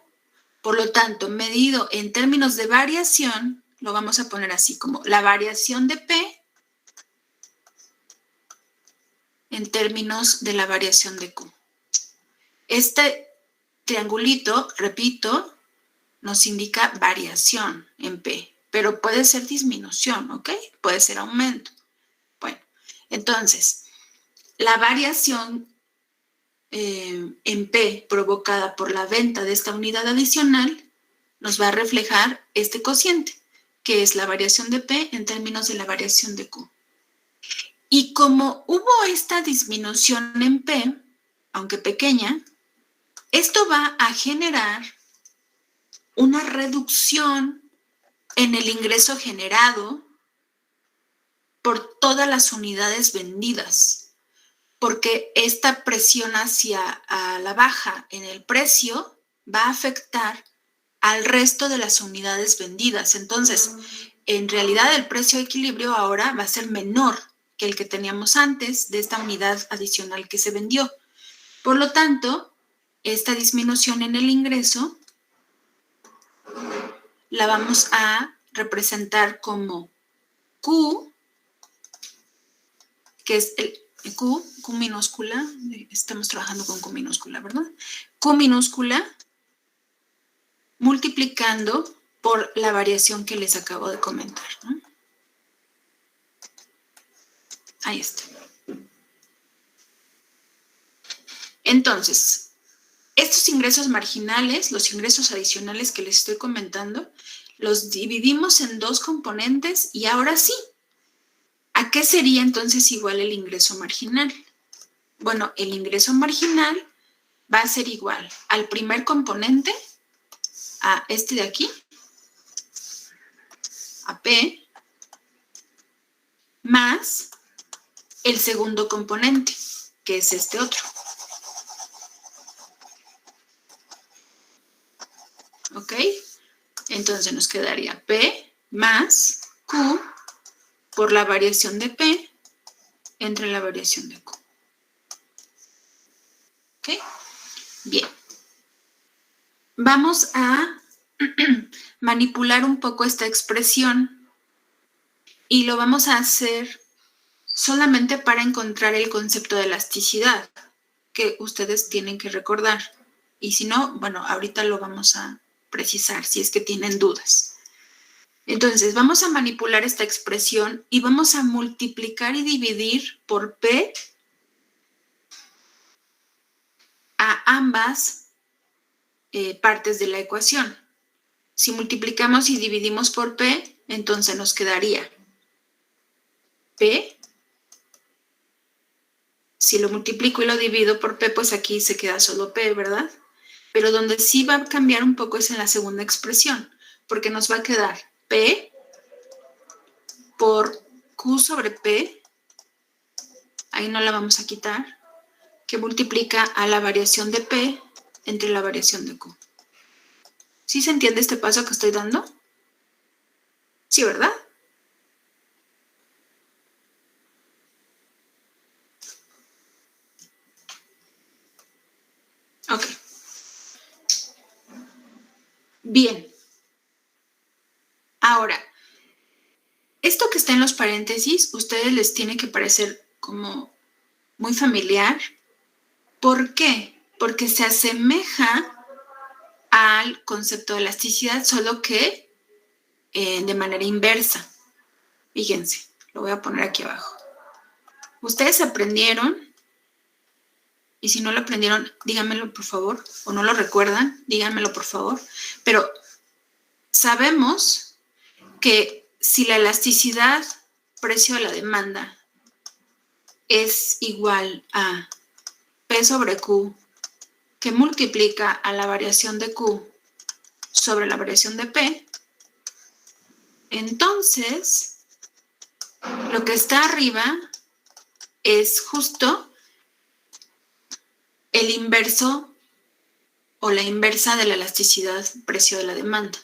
Por lo tanto, medido en términos de variación, lo vamos a poner así como la variación de P en términos de la variación de Q. Este triangulito, repito, nos indica variación en P, pero puede ser disminución, ¿ok? Puede ser aumento. Bueno, entonces, la variación en P provocada por la venta de esta unidad adicional nos va a reflejar este cociente, que es la variación de P en términos de la variación de Q. Y como hubo esta disminución en P, aunque pequeña, esto va a generar una reducción en el ingreso generado por todas las unidades vendidas, porque esta presión hacia la baja en el precio va a afectar al resto de las unidades vendidas. Entonces, en realidad el precio de equilibrio ahora va a ser menor que el que teníamos antes de esta unidad adicional que se vendió. Por lo tanto, esta disminución en el ingreso la vamos a representar como Q, que es el Q minúscula, estamos trabajando con Q minúscula, ¿verdad? Q minúscula multiplicando por la variación que les acabo de comentar, ¿no? Ahí está. Entonces, estos ingresos marginales, los ingresos adicionales que les estoy comentando, los dividimos en dos componentes y ahora sí, ¿a qué sería entonces igual el ingreso marginal? Bueno, el ingreso marginal va a ser igual al primer componente, a este de aquí, a P, más el segundo componente, que es este otro. ¿Ok? Entonces nos quedaría P más Q por la variación de P entre la variación de Q. ¿Ok? Bien. Vamos a manipular un poco esta expresión y lo vamos a hacer solamente para encontrar el concepto de elasticidad que ustedes tienen que recordar. Y si no, bueno, ahorita lo vamos a precisar si es que tienen dudas. Entonces, vamos a manipular esta expresión y vamos a multiplicar y dividir por P a ambas partes de la ecuación. Si multiplicamos y dividimos por P, entonces nos quedaría P. Si lo multiplico y lo divido por P, pues aquí se queda solo P, ¿verdad? Pero donde sí va a cambiar un poco es en la segunda expresión, porque nos va a quedar P por Q sobre P, ahí no la vamos a quitar, que multiplica a la variación de P entre la variación de Q. ¿Sí se entiende este paso que estoy dando? Sí, ¿verdad? Ok. Bien. Ahora, esto que está en los paréntesis, ustedes les tiene que parecer como muy familiar. ¿Por qué? Porque se asemeja al concepto de elasticidad, solo que de manera inversa. Fíjense, lo voy a poner aquí abajo. Ustedes aprendieron, y si no lo aprendieron, díganmelo por favor, o no lo recuerdan, díganmelo por favor, pero sabemos que si la elasticidad precio a la demanda es igual a P sobre Q, que multiplica a la variación de Q sobre la variación de P, entonces lo que está arriba es justo el inverso o la inversa de la elasticidad precio de la demanda.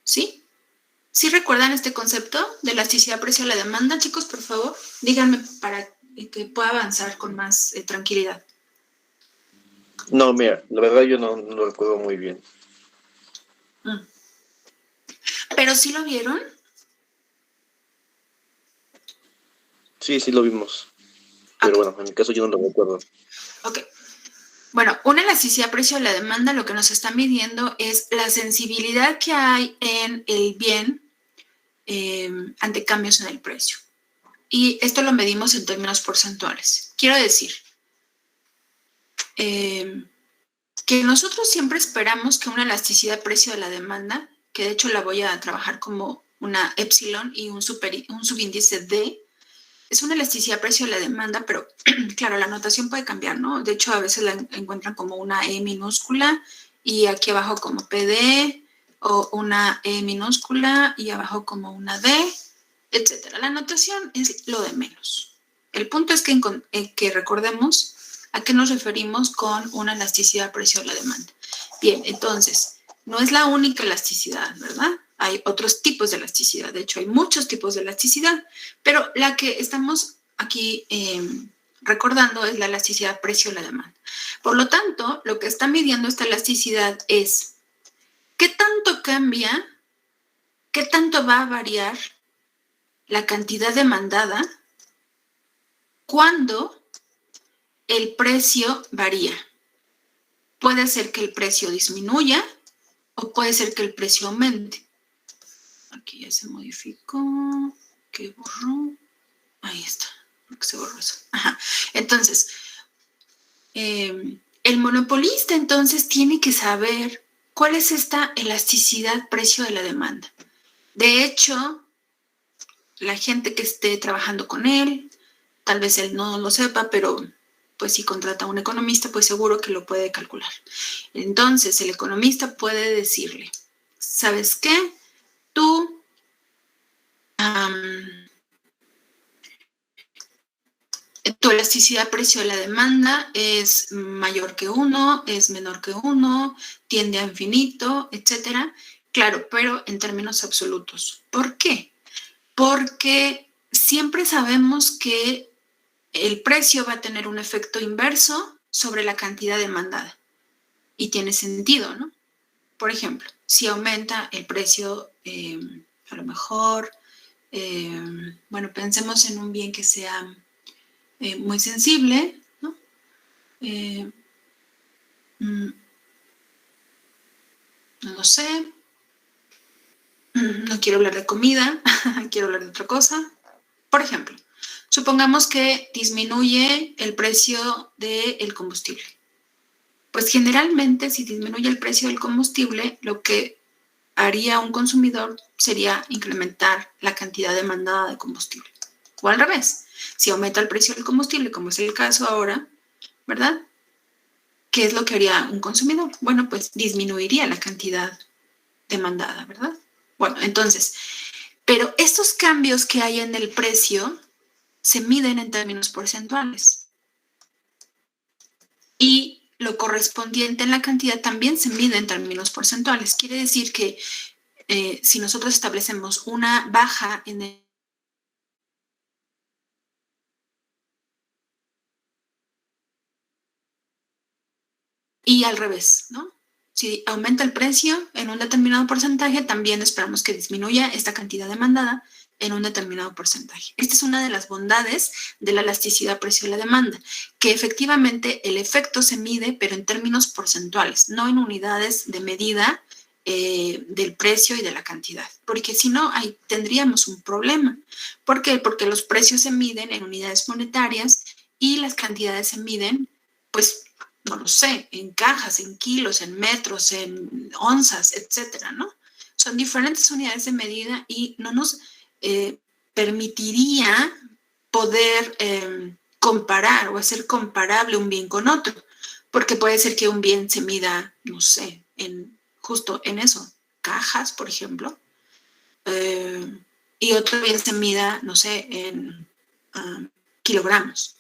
¿Sí? ¿Sí recuerdan este concepto de elasticidad precio de la demanda, chicos? Por favor, díganme para que pueda avanzar con más tranquilidad. No, mira, la verdad yo no lo recuerdo muy bien. ¿Pero sí lo vieron? Sí lo vimos. Pero bueno, en mi caso yo no lo recuerdo. Ok. Bueno, una elasticidad precio de la demanda lo que nos está midiendo es la sensibilidad que hay en el bien ante cambios en el precio. Y esto lo medimos en términos porcentuales. Quiero decir que nosotros siempre esperamos que una elasticidad precio de la demanda, que de hecho la voy a trabajar como una epsilon y un subíndice D, es una elasticidad precio de la demanda, pero claro, la notación puede cambiar, ¿no? De hecho, a veces la encuentran como una E minúscula y aquí abajo como PD, o una E minúscula y abajo como una D, etcétera. La notación es lo de menos. El punto es que recordemos a qué nos referimos con una elasticidad precio de la demanda. Bien, entonces, no es la única elasticidad, ¿verdad? Hay otros tipos de elasticidad, de hecho hay muchos tipos de elasticidad, pero la que estamos aquí recordando es la elasticidad precio de la demanda. Por lo tanto, lo que está midiendo esta elasticidad es qué tanto cambia, qué tanto va a variar la cantidad demandada cuando el precio varía. Puede ser que el precio disminuya o puede ser que el precio aumente. Aquí ya se modificó. ¿Qué borró? Ahí está. Porque se borró eso. Ajá. Entonces, el monopolista entonces tiene que saber cuál es esta elasticidad precio de la demanda. De hecho, la gente que esté trabajando con él, tal vez él no lo sepa, pero pues si contrata a un economista, pues seguro que lo puede calcular. Entonces, el economista puede decirle, ¿sabes qué? Tú tu elasticidad precio de la demanda es mayor que 1, es menor que 1, tiende a infinito, etcétera. Claro, pero en términos absolutos. ¿Por qué? Porque siempre sabemos que el precio va a tener un efecto inverso sobre la cantidad demandada. Y tiene sentido, ¿no? Por ejemplo, si aumenta el precio, a lo mejor, bueno, pensemos en un bien que sea muy sensible, ¿no? No lo sé. no quiero hablar de comida, quiero hablar de otra cosa. Por ejemplo, supongamos que disminuye el precio del combustible. Pues generalmente, si disminuye el precio del combustible, lo que haría un consumidor sería incrementar la cantidad demandada de combustible. O al revés, si aumenta el precio del combustible, como es el caso ahora, ¿verdad? ¿Qué es lo que haría un consumidor? Bueno, pues disminuiría la cantidad demandada, ¿verdad? Bueno, entonces, pero estos cambios que hay en el precio se miden en términos porcentuales. Y lo correspondiente en la cantidad también se mide en términos porcentuales. Quiere decir que si nosotros establecemos una baja en el y al revés, ¿no? Si aumenta el precio en un determinado porcentaje, también esperamos que disminuya esta cantidad demandada en un determinado porcentaje. Esta es una de las bondades de la elasticidad precio de la demanda, que efectivamente el efecto se mide, pero en términos porcentuales, no en unidades de medida del precio y de la cantidad, porque si no, ahí tendríamos un problema. ¿Por qué? Porque los precios se miden en unidades monetarias y las cantidades se miden, pues, no lo sé, en cajas, en kilos, en metros, en onzas, etcétera, ¿no? Son diferentes unidades de medida y no nos permitiría poder comparar o hacer comparable un bien con otro, porque puede ser que un bien se mida, no sé, justo en eso, cajas, por ejemplo, y otro bien se mida, no sé, en kilogramos.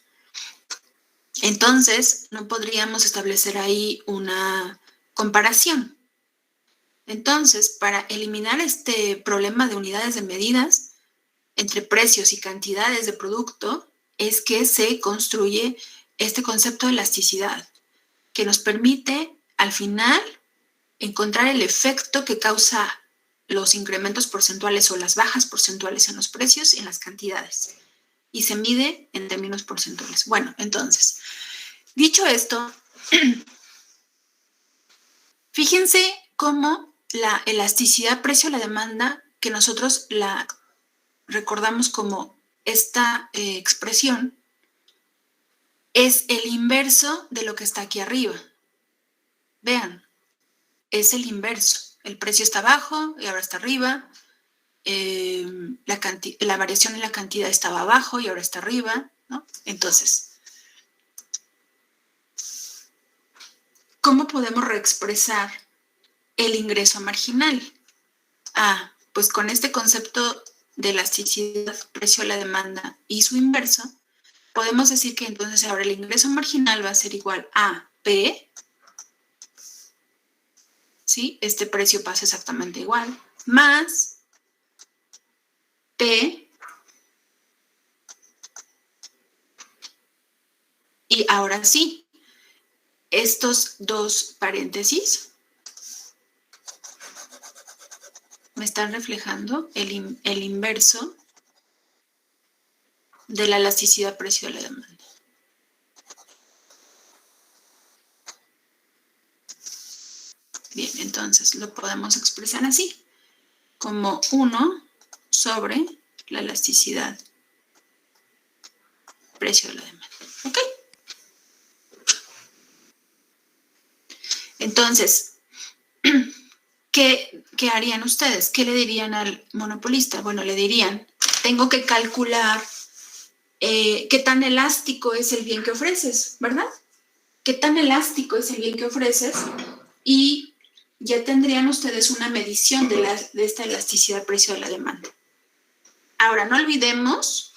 Entonces, no podríamos establecer ahí una comparación. Entonces, para eliminar este problema de unidades de medidas entre precios y cantidades de producto, es que se construye este concepto de elasticidad, que nos permite, al final, encontrar el efecto que causa los incrementos porcentuales o las bajas porcentuales en los precios y en las cantidades. Y se mide en términos porcentuales. Bueno, entonces, dicho esto, fíjense cómo la elasticidad precio a la demanda, que nosotros la recordamos como esta expresión, es el inverso de lo que está aquí arriba. Vean, es el inverso. El precio está abajo y ahora está arriba. La variación en la cantidad estaba abajo y ahora está arriba, ¿no? Entonces, ¿cómo podemos reexpresar el ingreso marginal? Pues con este concepto de elasticidad, precio a la demanda y su inverso, podemos decir que entonces ahora el ingreso marginal va a ser igual a P, ¿sí? Este precio pasa exactamente igual, más P, y ahora sí, estos dos paréntesis me están reflejando el inverso de la elasticidad precio de la demanda. Bien, entonces lo podemos expresar así, como 1 sobre la elasticidad precio de la demanda. ¿Ok? Entonces, ¿qué harían ustedes? ¿Qué le dirían al monopolista? Bueno, le dirían, tengo que calcular qué tan elástico es el bien que ofreces, ¿verdad? ¿Qué tan elástico es el bien que ofreces? Y ya tendrían ustedes una medición de esta elasticidad precio de la demanda. Ahora, no olvidemos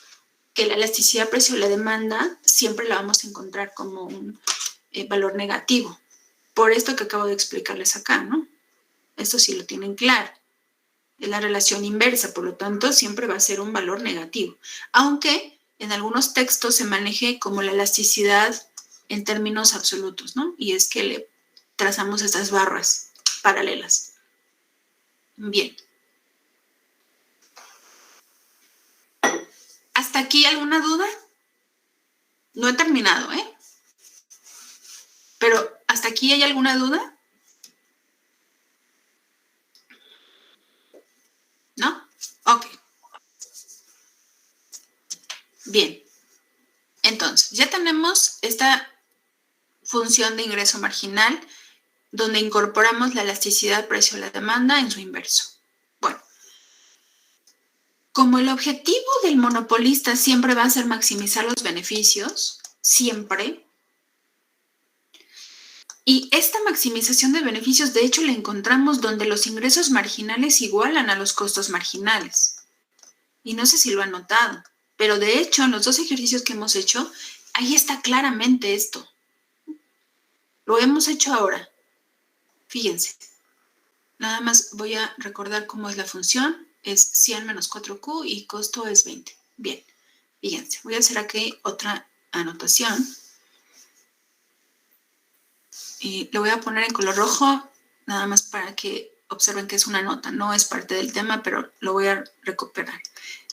que la elasticidad precio de la demanda siempre la vamos a encontrar como un valor negativo. Por esto que acabo de explicarles acá, ¿no? Esto sí lo tienen claro. Es la relación inversa, por lo tanto, siempre va a ser un valor negativo. Aunque en algunos textos se maneje como la elasticidad en términos absolutos, ¿no? Y es que le trazamos estas barras paralelas. Bien. ¿Hasta aquí alguna duda? No he terminado, ¿eh? Pero, ¿hasta aquí hay alguna duda? Bien. Entonces, ya tenemos esta función de ingreso marginal donde incorporamos la elasticidad precio a la demanda en su inverso. Bueno, como el objetivo del monopolista siempre va a ser maximizar los beneficios, siempre, y esta maximización de beneficios, de hecho, la encontramos donde los ingresos marginales igualan a los costos marginales. Y no sé si lo han notado, pero de hecho, en los dos ejercicios que hemos hecho, ahí está claramente esto. Lo hemos hecho ahora. Fíjense. Nada más voy a recordar cómo es la función. Es 100 menos 4Q y costo es 20. Bien, fíjense. Voy a hacer aquí otra anotación. Y lo voy a poner en color rojo, nada más para que observen que es una nota. No es parte del tema, pero lo voy a recuperar.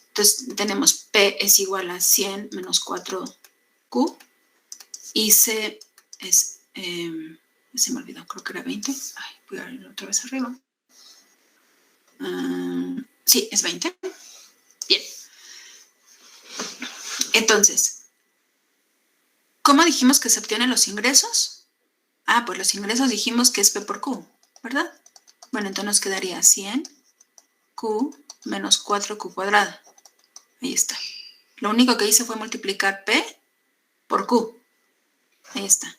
Entonces, tenemos P es igual a 100 menos 4Q. Y C es... se me olvidó, creo que era 20. Ay, voy a ir otra vez arriba. Sí, es 20. Bien. Entonces, ¿cómo dijimos que se obtienen los ingresos? Ah, pues los ingresos dijimos que es P por Q, ¿verdad? Bueno, entonces nos quedaría 100Q menos 4Q cuadrada. Ahí está. Lo único que hice fue multiplicar P por Q. Ahí está.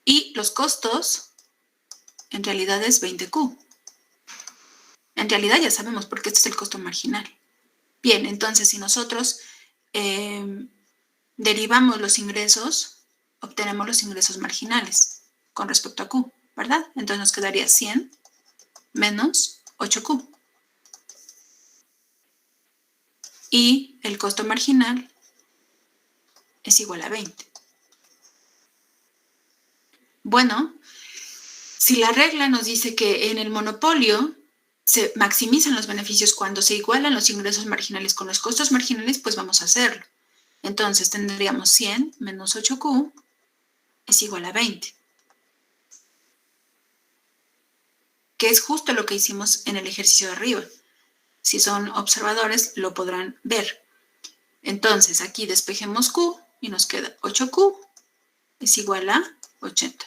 Y los costos, en realidad es 20Q. En realidad ya sabemos porque este es el costo marginal. Bien, entonces si nosotros derivamos los ingresos, obtenemos los ingresos marginales con respecto a Q, ¿verdad? Entonces nos quedaría 100 menos 8Q. Y el costo marginal es igual a 20. Bueno, si la regla nos dice que en el monopolio se maximizan los beneficios cuando se igualan los ingresos marginales con los costos marginales, pues vamos a hacerlo. Entonces tendríamos 100 menos 8Q es igual a 20. Que es justo lo que hicimos en el ejercicio de arriba. Si son observadores, lo podrán ver. Entonces, aquí despejemos Q y nos queda 8Q es igual a 80.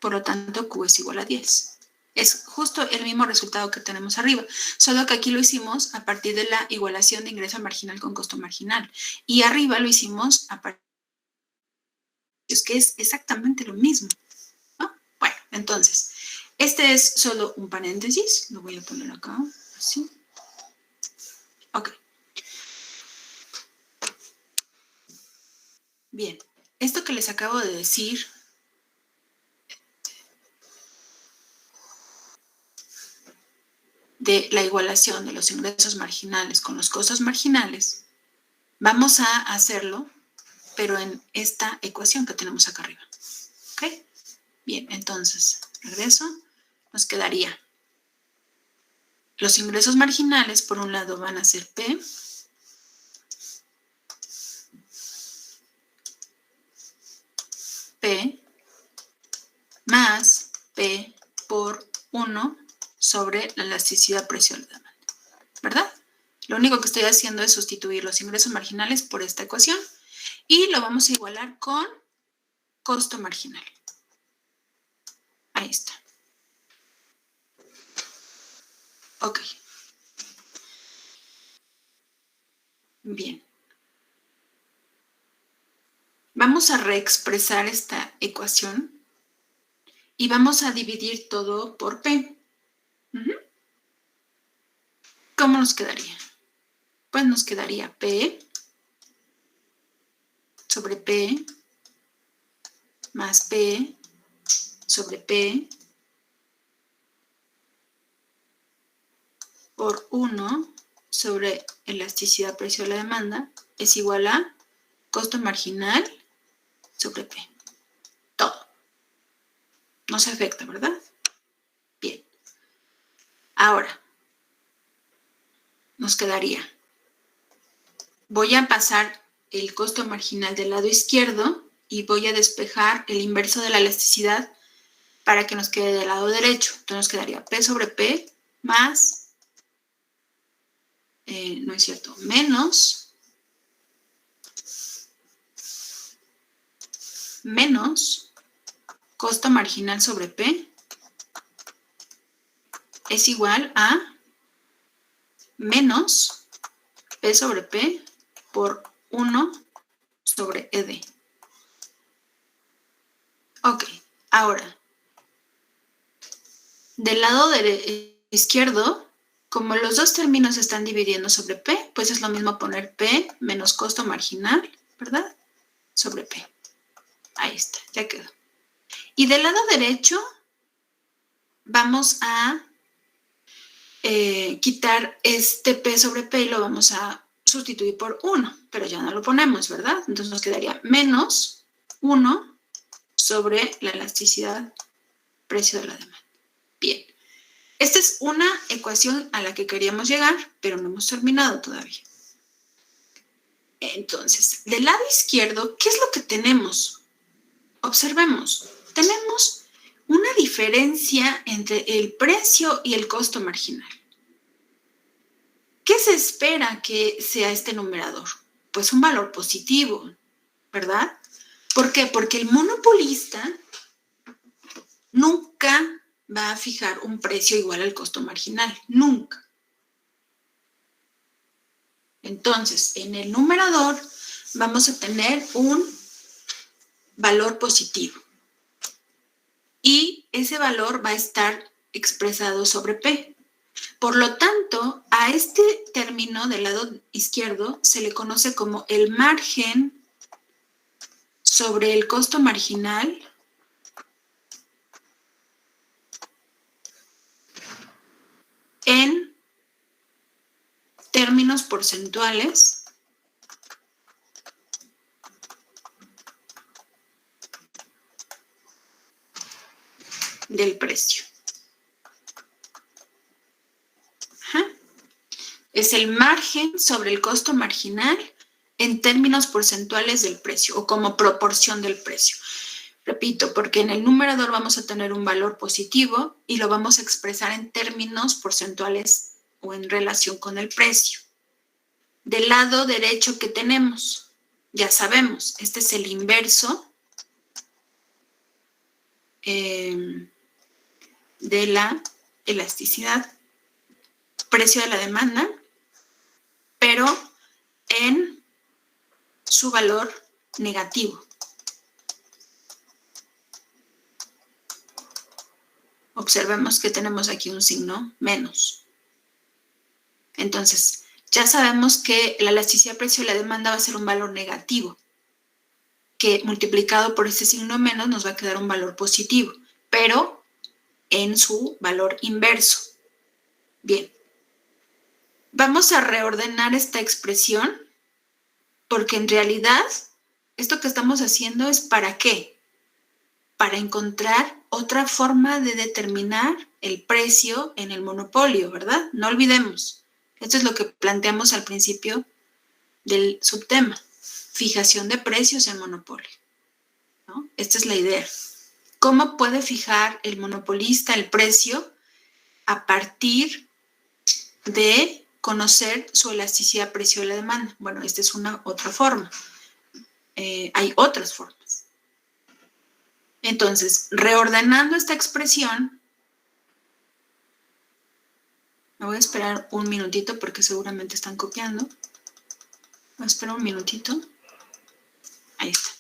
Por lo tanto, Q es igual a 10. Es justo el mismo resultado que tenemos arriba, solo que aquí lo hicimos a partir de la igualación de ingreso marginal con costo marginal. Y arriba lo hicimos a partir de que es exactamente lo mismo, ¿no? Bueno, entonces, este es solo un paréntesis. Lo voy a poner acá, así. Ok. Bien, esto que les acabo de decir de la igualación de los ingresos marginales con los costos marginales, vamos a hacerlo, pero en esta ecuación que tenemos acá arriba. ¿Ok? Bien, entonces, regreso, nos quedaría los ingresos marginales, por un lado van a ser P, más P por 1 sobre la elasticidad precio a la demanda, ¿verdad? Lo único que estoy haciendo es sustituir los ingresos marginales por esta ecuación y lo vamos a igualar con costo marginal. Ahí está. Ok. Bien. Vamos a reexpresar esta ecuación y vamos a dividir todo por P. ¿Cómo nos quedaría? Pues nos quedaría P sobre P más P sobre P por 1 sobre elasticidad precio de la demanda es igual a costo marginal sobre P. Todo. No se afecta, ¿verdad? Bien. Ahora, nos quedaría. Voy a pasar el costo marginal del lado izquierdo y voy a despejar el inverso de la elasticidad para que nos quede del lado derecho. Entonces nos quedaría P sobre P más, no es cierto, menos menos costo marginal sobre P es igual a menos P sobre P por 1 sobre ED. Ok, ahora, del lado izquierdo, como los dos términos se están dividiendo sobre P, pues es lo mismo poner P menos costo marginal, ¿verdad? Sobre P. Ahí está, ya quedó. Y del lado derecho, vamos a quitar este P sobre P y lo vamos a sustituir por 1, pero ya no lo ponemos, ¿verdad? Entonces nos quedaría menos 1 sobre la elasticidad precio de la demanda. Bien, esta es una ecuación a la que queríamos llegar, pero no hemos terminado todavía. Entonces, del lado izquierdo, ¿qué es lo que tenemos? Observemos, tenemos una diferencia entre el precio y el costo marginal. ¿Qué se espera que sea este numerador? Pues un valor positivo, ¿verdad? ¿Por qué? Porque el monopolista nunca va a fijar un precio igual al costo marginal, nunca. Entonces, en el numerador vamos a tener un valor positivo. Y ese valor va a estar expresado sobre P. Por lo tanto, a este término del lado izquierdo se le conoce como el margen sobre el costo marginal en términos porcentuales del precio. Es el margen sobre el costo marginal en términos porcentuales del precio o como proporción del precio. Repito, porque en el numerador vamos a tener un valor positivo y lo vamos a expresar en términos porcentuales o en relación con el precio. Del lado derecho que tenemos, ya sabemos, este es el inverso de la elasticidad, precio de la demanda, pero en su valor negativo. Observemos que tenemos aquí un signo menos. Entonces, ya sabemos que la elasticidad precio de la demanda va a ser un valor negativo, que multiplicado por este signo menos nos va a quedar un valor positivo, pero en su valor inverso. Bien. Vamos a reordenar esta expresión porque en realidad esto que estamos haciendo es ¿para qué? Para encontrar otra forma de determinar el precio en el monopolio, ¿verdad? No olvidemos. Esto es lo que planteamos al principio del subtema. Fijación de precios en monopolio, ¿no? Esta es la idea. ¿Cómo puede fijar el monopolista el precio a partir de conocer su elasticidad precio de la demanda? Bueno, esta es una otra forma. Hay otras formas. Entonces, reordenando esta expresión, me voy a esperar un minutito porque seguramente están copiando. Voy a esperar un minutito. Ahí está.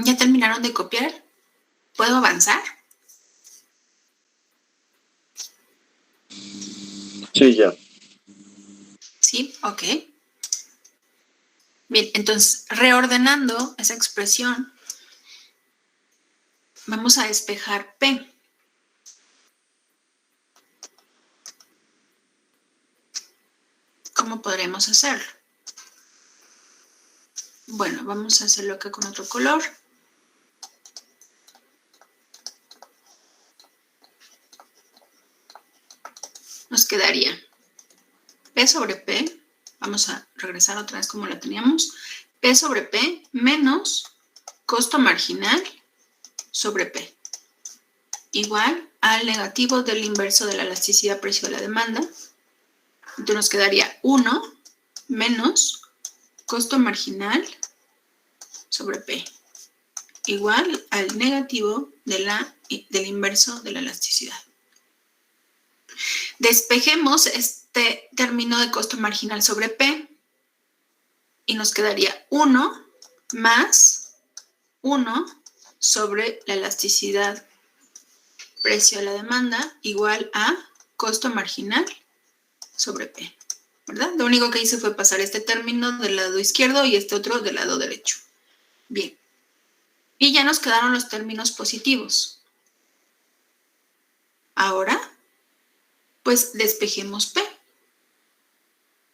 ¿Ya terminaron de copiar? ¿Puedo avanzar? Sí, ya. ¿Sí? Ok. Bien, entonces, reordenando esa expresión, vamos a despejar P. ¿Cómo podremos hacerlo? Bueno, vamos a hacerlo acá con otro color. Nos quedaría P sobre P. Vamos a regresar otra vez como la teníamos. P sobre P menos costo marginal sobre P. Igual al negativo del inverso de la elasticidad precio de la demanda. Entonces nos quedaría 1 menos costo marginal sobre P. Igual al negativo del inverso de la elasticidad. Despejemos este término de costo marginal sobre P y nos quedaría 1 más 1 sobre la elasticidad precio de la demanda igual a costo marginal sobre P, ¿verdad? Lo único que hice fue pasar este término del lado izquierdo y este otro del lado derecho. Bien. Y ya nos quedaron los términos positivos. Ahora, pues despejemos P.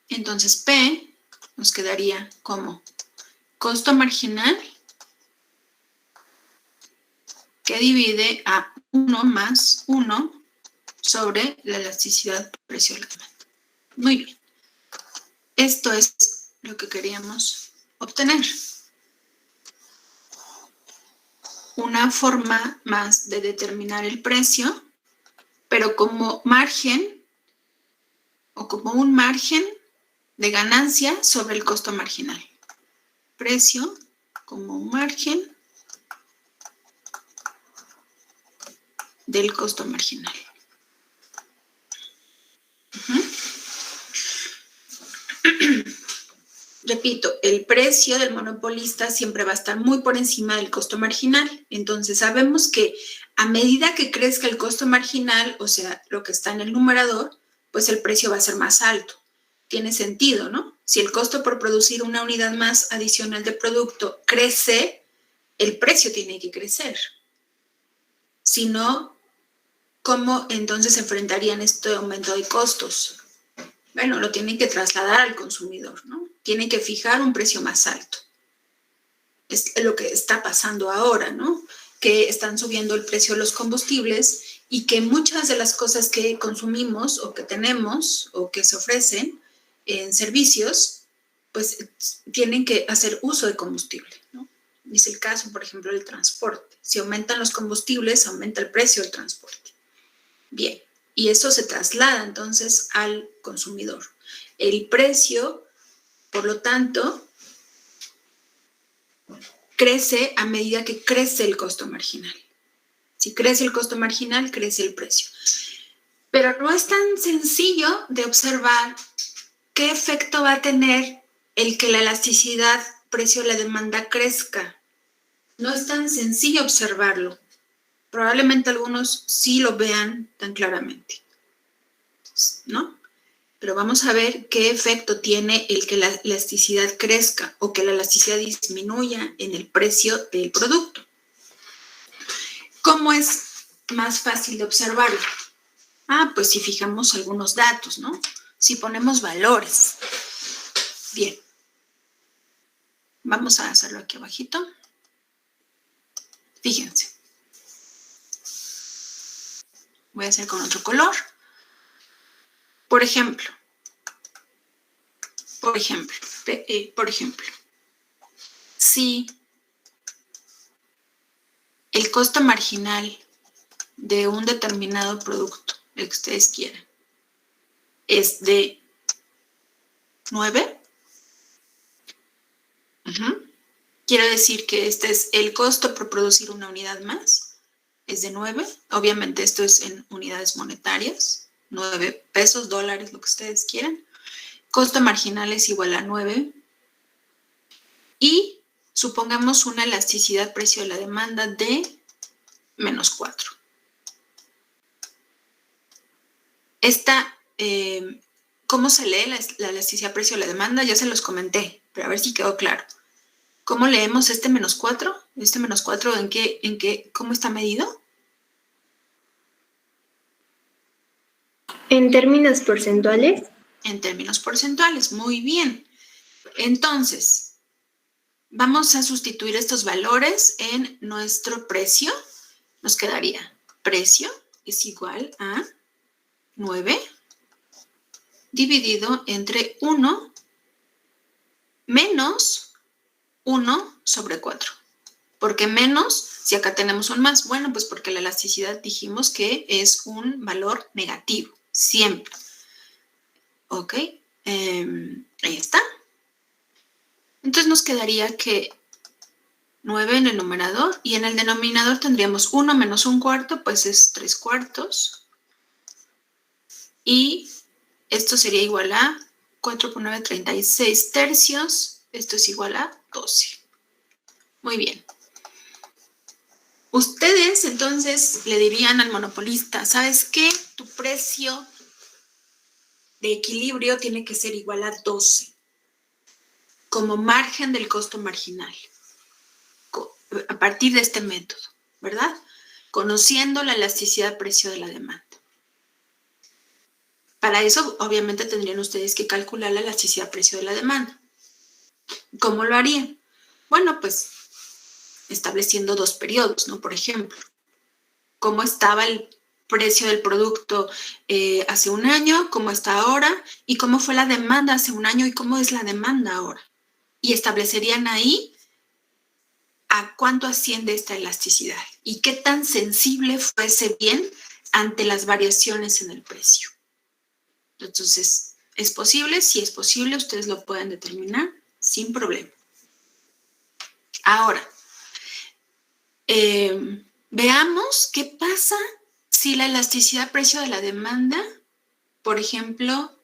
Entonces P nos quedaría como costo marginal que divide a 1 más 1 sobre la elasticidad precio de la demanda. Muy bien. Esto es lo que queríamos obtener. Una forma más de determinar el precio, pero como margen o como un margen de ganancia sobre el costo marginal. Precio como un margen del costo marginal. Repito, el precio del monopolista siempre va a estar muy por encima del costo marginal. Entonces sabemos que a medida que crezca el costo marginal, o sea, lo que está en el numerador, pues el precio va a ser más alto. Tiene sentido, ¿no? Si el costo por producir una unidad más adicional de producto crece, el precio tiene que crecer. Si no, ¿cómo entonces se enfrentarían este aumento de costos? Bueno, lo tienen que trasladar al consumidor, ¿no? Tienen que fijar un precio más alto. Es lo que está pasando ahora, ¿no? Que están subiendo el precio de los combustibles y que muchas de las cosas que consumimos o que tenemos o que se ofrecen en servicios, pues tienen que hacer uso de combustible, ¿no? Es el caso, por ejemplo, del transporte. Si aumentan los combustibles, aumenta el precio del transporte. Bien, y eso se traslada entonces al consumidor. El precio, por lo tanto, crece a medida que crece el costo marginal. Si crece el costo marginal, crece el precio. Pero no es tan sencillo de observar qué efecto va a tener el que la elasticidad precio de la demanda crezca. No es tan sencillo observarlo. Probablemente algunos sí lo vean tan claramente, ¿no? Pero vamos a ver qué efecto tiene el que la elasticidad crezca o que la elasticidad disminuya en el precio del producto. ¿Cómo es más fácil de observarlo? Pues si fijamos algunos datos, ¿no? Si ponemos valores. Bien. Vamos a hacerlo aquí abajito. Fíjense. Voy a hacer con otro color. Por ejemplo, si el costo marginal de un determinado producto, el que ustedes quieran, es de 9, quiero decir que este es el costo por producir una unidad más, es de 9. Obviamente esto es en unidades monetarias, 9 pesos, dólares, lo que ustedes quieran. Costo marginal es igual a 9. Y supongamos una elasticidad precio de la demanda de menos 4. Esta ¿Cómo se lee la elasticidad precio de la demanda? Ya se los comenté, pero a ver si quedó claro. ¿Cómo leemos este menos 4? ¿Este menos 4 cómo está medido? En términos porcentuales, En términos porcentuales, muy bien. Entonces, vamos a sustituir estos valores en nuestro precio. Nos quedaría precio es igual a 9 dividido entre 1 menos 1 sobre 4. ¿Por qué menos si acá tenemos un más? Bueno, pues porque la elasticidad dijimos que es un valor negativo, siempre. ¿Ok? Ahí está. Entonces nos quedaría que 9 en el numerador y en el denominador tendríamos 1 menos 1/4, pues es 3/4. Y esto sería igual a 4 por 9, 36 tercios. Esto es igual a 12. Muy bien. Ustedes entonces le dirían al monopolista, ¿sabes qué? Tu precio de equilibrio tiene que ser igual a 12 como margen del costo marginal a partir de este método, ¿verdad? Conociendo la elasticidad precio de la demanda. Para eso, obviamente, tendrían ustedes que calcular la elasticidad precio de la demanda. ¿Cómo lo harían? Bueno, pues estableciendo 2 periodos, ¿no? Por ejemplo, ¿cómo estaba el precio del producto hace un año? ¿Cómo está ahora? ¿Y cómo fue la demanda hace un año? ¿Y cómo es la demanda ahora? Y establecerían ahí a cuánto asciende esta elasticidad y qué tan sensible fue ese bien ante las variaciones en el precio. Entonces, ¿es posible? Si es posible, ustedes lo pueden determinar sin problema. Ahora, veamos qué pasa si la elasticidad precio de la demanda, por ejemplo,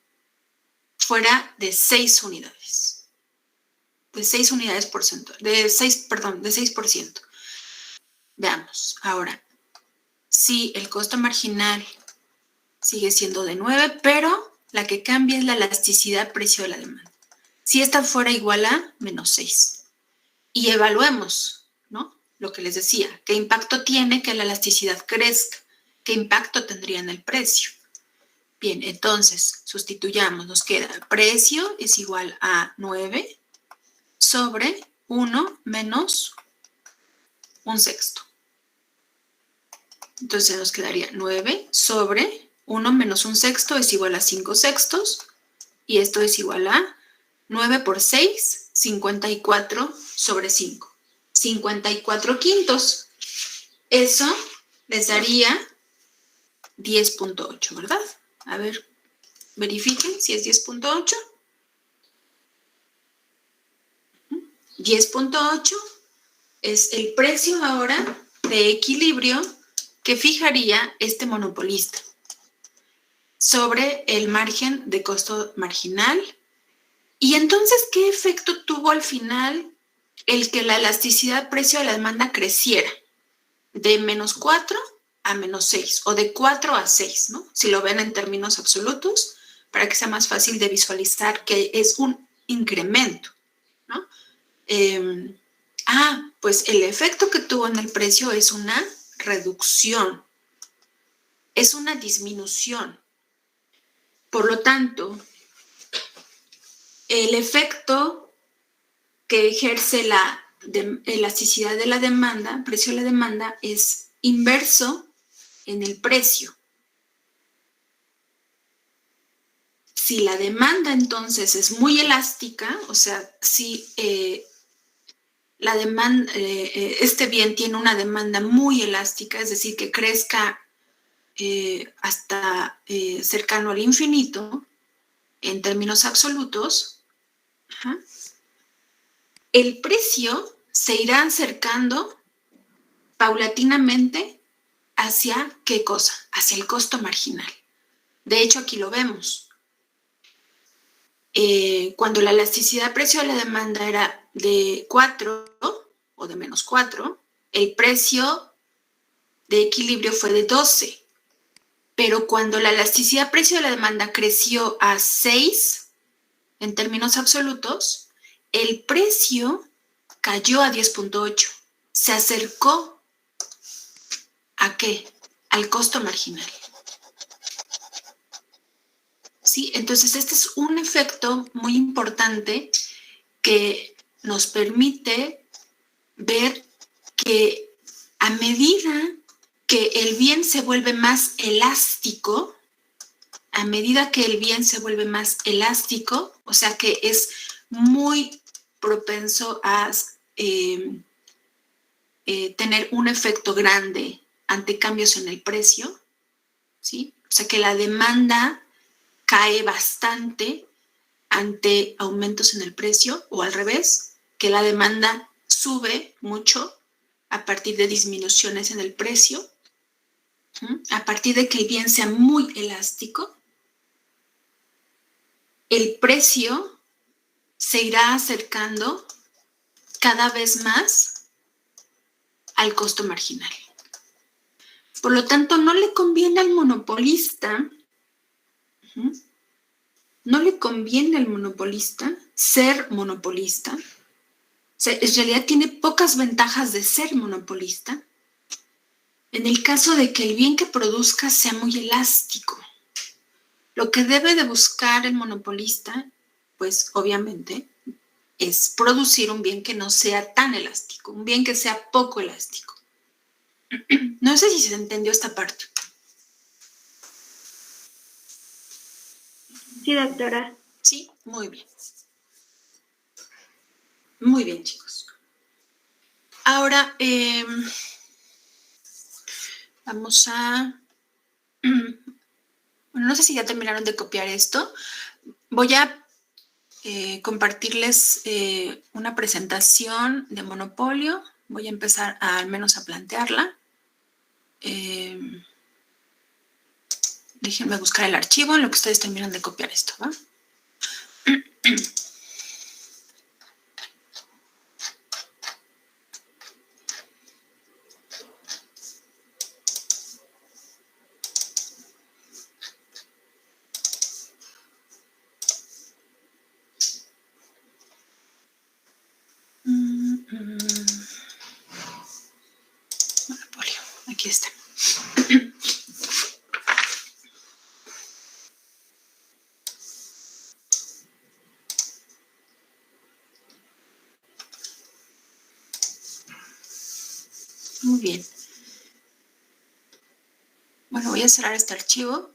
fuera de 6 unidades. De 6 unidades porcentuales. De 6%. Veamos. Ahora, si el costo marginal sigue siendo de 9, pero la que cambia es la elasticidad precio de la demanda. Si esta fuera igual a menos 6. Y evaluemos, ¿no? Lo que les decía, ¿qué impacto tiene que la elasticidad crezca? ¿Qué impacto tendría en el precio? Bien, entonces, sustituyamos, nos queda precio es igual a 9 sobre 1 menos 1/6. Entonces nos quedaría 9 sobre 1 menos 1/6 es igual a 5/6 y esto es igual a 9 por 6, 54 sobre 5. 54 quintos. Eso les daría 10.8, ¿verdad? A ver, verifiquen si es 10.8. 10.8 es el precio ahora de equilibrio que fijaría este monopolista sobre el margen de costo marginal. Y entonces, ¿qué efecto tuvo al final el que la elasticidad precio de la demanda creciera de menos 4 a menos 6 o de 4 a 6, ¿no? Si lo ven en términos absolutos, para que sea más fácil de visualizar que es un incremento, ¿no? Pues el efecto que tuvo en el precio es una reducción, es una disminución. Por lo tanto, el efecto que ejerce la elasticidad de la demanda, precio de la demanda, es inverso en el precio. Si la demanda entonces es muy elástica, o sea, si la demanda, este bien tiene una demanda muy elástica, es decir, que crezca hasta cercano al infinito, en términos absolutos, el precio se irá acercando paulatinamente hacia ¿qué cosa? Hacia el costo marginal. De hecho, aquí lo vemos. Cuando la elasticidad precio de la demanda era de 4 o de menos 4, el precio de equilibrio fue de 12. Pero cuando la elasticidad precio de la demanda creció a 6 en términos absolutos, el precio cayó a 10.8. Se acercó ¿a qué? Al costo marginal. ¿Sí? Entonces, este es un efecto muy importante que nos permite ver que a medida que el bien se vuelve más elástico, o sea que es muy propenso a tener un efecto grande ante cambios en el precio, ¿sí? O sea que la demanda cae bastante ante aumentos en el precio, o al revés, que la demanda sube mucho a partir de disminuciones en el precio, a partir de que el bien sea muy elástico, el precio se irá acercando cada vez más al costo marginal. Por lo tanto, no le conviene al monopolista, ser monopolista. O sea, en realidad tiene pocas ventajas de ser monopolista en el caso de que el bien que produzca sea muy elástico. Lo que debe de buscar el monopolista, pues obviamente, es producir un bien que no sea tan elástico, un bien que sea poco elástico. No sé si se entendió esta parte. Sí, doctora. Sí, muy bien. Muy bien, chicos. Ahora vamos a... Bueno, no sé si ya terminaron de copiar esto. Voy a compartirles una presentación de monopolio. Voy a empezar al menos a plantearla. Déjenme buscar el archivo en lo que ustedes terminan de copiar esto, ¿va? Monopolio, aquí está. Muy bien. Bueno, voy a cerrar este archivo.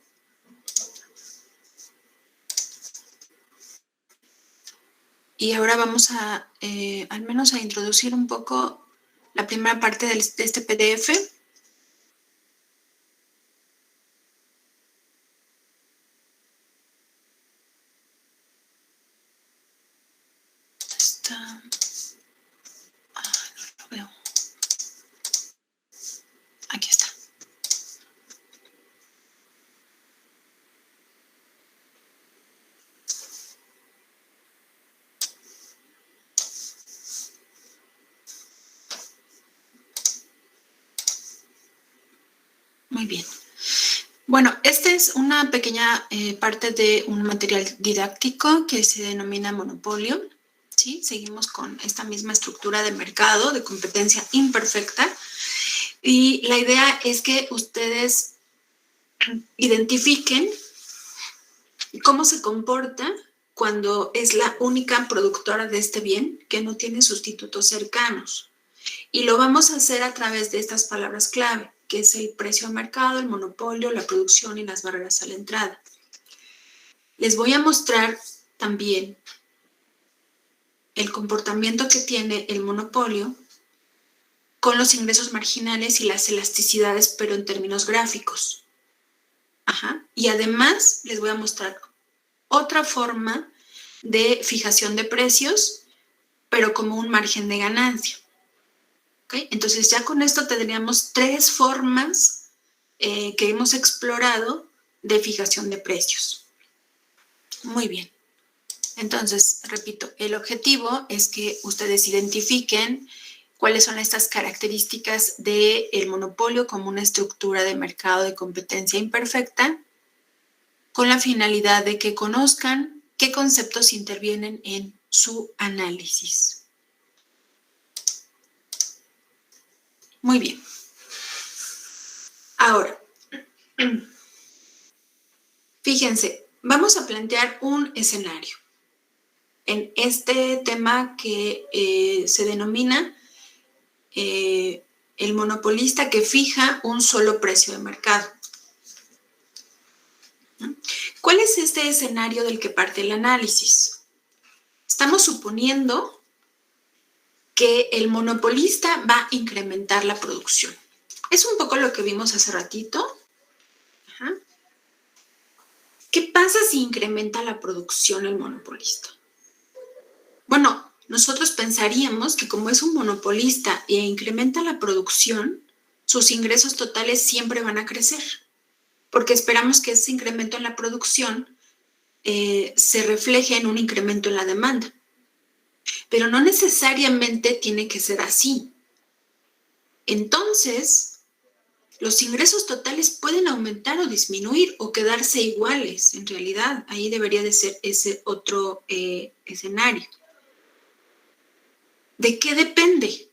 Y ahora vamos a, al menos a introducir un poco la primera parte de este PDF. Está... no lo veo. Aquí está. Muy bien. Bueno, esta es una pequeña parte de un material didáctico que se denomina monopolio. ¿Sí? Seguimos con esta misma estructura de mercado, de competencia imperfecta. Y la idea es que ustedes identifiquen cómo se comporta cuando es la única productora de este bien que no tiene sustitutos cercanos. Y lo vamos a hacer a través de estas palabras clave, que es el precio al mercado, el monopolio, la producción y las barreras a la entrada. Les voy a mostrar también el comportamiento que tiene el monopolio con los ingresos marginales y las elasticidades, pero en términos gráficos. Y además les voy a mostrar otra forma de fijación de precios, pero como un margen de ganancia. ¿Okay? Entonces ya con esto tendríamos 3 formas que hemos explorado de fijación de precios. Muy bien. Entonces, repito, el objetivo es que ustedes identifiquen cuáles son estas características del monopolio como una estructura de mercado de competencia imperfecta, con la finalidad de que conozcan qué conceptos intervienen en su análisis. Muy bien. Ahora, fíjense, vamos a plantear un escenario en este tema que se denomina el monopolista que fija un solo precio de mercado. ¿Cuál es este escenario del que parte el análisis? Estamos suponiendo que el monopolista va a incrementar la producción. Es un poco lo que vimos hace ratito. Ajá. ¿Qué pasa si incrementa la producción el monopolista? Bueno, nosotros pensaríamos que como es un monopolista e incrementa la producción, sus ingresos totales siempre van a crecer, porque esperamos que ese incremento en la producción se refleje en un incremento en la demanda. Pero no necesariamente tiene que ser así. Entonces, los ingresos totales pueden aumentar o disminuir o quedarse iguales. En realidad, ahí debería de ser ese otro escenario. ¿De qué depende?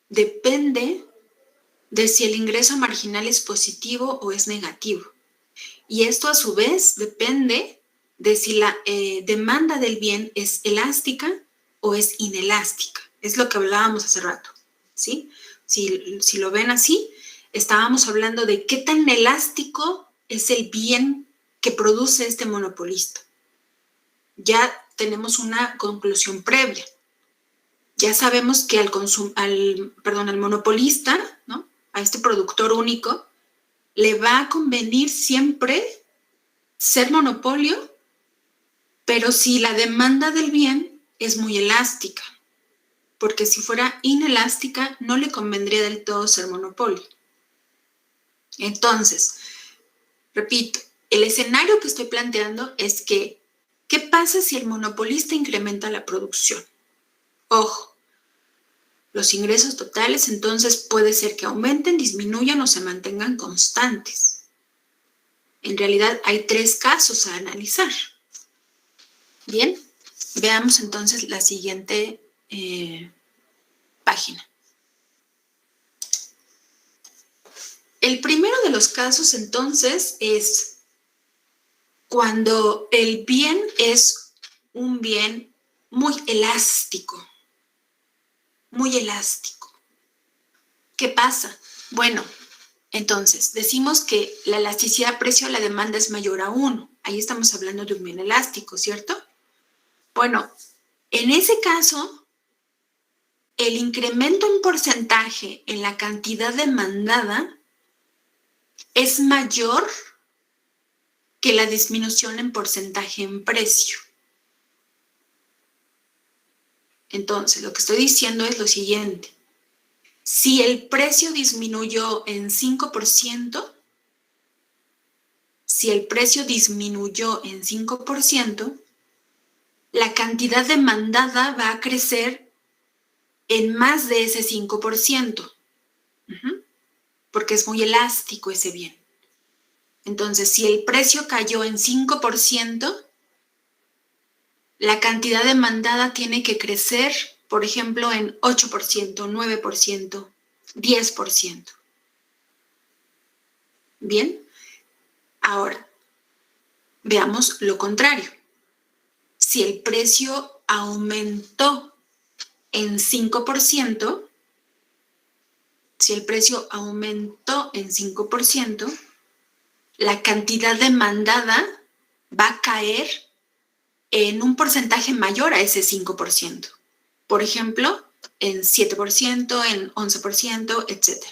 Depende de si el ingreso marginal es positivo o es negativo. Y esto a su vez depende de si la demanda del bien es elástica o es inelástica. Es lo que hablábamos hace rato, ¿sí? Si lo ven así, estábamos hablando de qué tan elástico es el bien que produce este monopolista. Ya tenemos una conclusión previa. Ya sabemos que al monopolista, ¿no? A este productor único, le va a convenir siempre ser monopolio, pero si la demanda del bien es muy elástica, porque si fuera inelástica no le convendría del todo ser monopolio. Entonces, repito, el escenario que estoy planteando es que, ¿qué pasa si el monopolista incrementa la producción? Ojo, los ingresos totales entonces puede ser que aumenten, disminuyan o se mantengan constantes. En realidad hay 3 casos a analizar. Bien, veamos entonces la siguiente página. El primero de los casos entonces es cuando el bien es un bien muy elástico. Muy elástico. ¿Qué pasa? Bueno, entonces decimos que la elasticidad precio a la demanda es mayor a 1. Ahí estamos hablando de un bien elástico, ¿cierto? Bueno, en ese caso, el incremento en porcentaje en la cantidad demandada es mayor que la disminución en porcentaje en precio. Entonces, lo que estoy diciendo es lo siguiente. Si el precio disminuyó en 5%, la cantidad demandada va a crecer en más de ese 5%, porque es muy elástico ese bien. Entonces, si el precio cayó en 5%, la cantidad demandada tiene que crecer, por ejemplo, en 8%, 9%, 10%. Bien, ahora veamos lo contrario. Si el precio aumentó en 5%, la cantidad demandada va a caer en un porcentaje mayor a ese 5%. Por ejemplo, en 7%, en 11%, etc.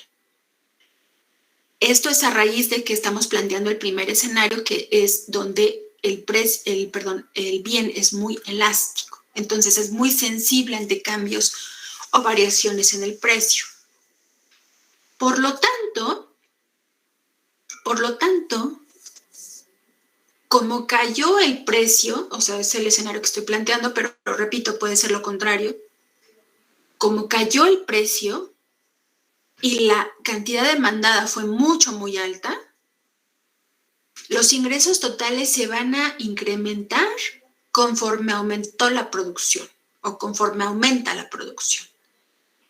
Esto es a raíz de que estamos planteando el primer escenario, que es donde el bien es muy elástico. Entonces, es muy sensible ante cambios o variaciones en el precio. Por lo tanto, como cayó el precio, o sea, es el escenario que estoy planteando, pero repito, puede ser lo contrario. como cayó el precio y la cantidad demandada fue muy alta, los ingresos totales se van a incrementar conforme aumentó la producción o conforme aumenta la producción.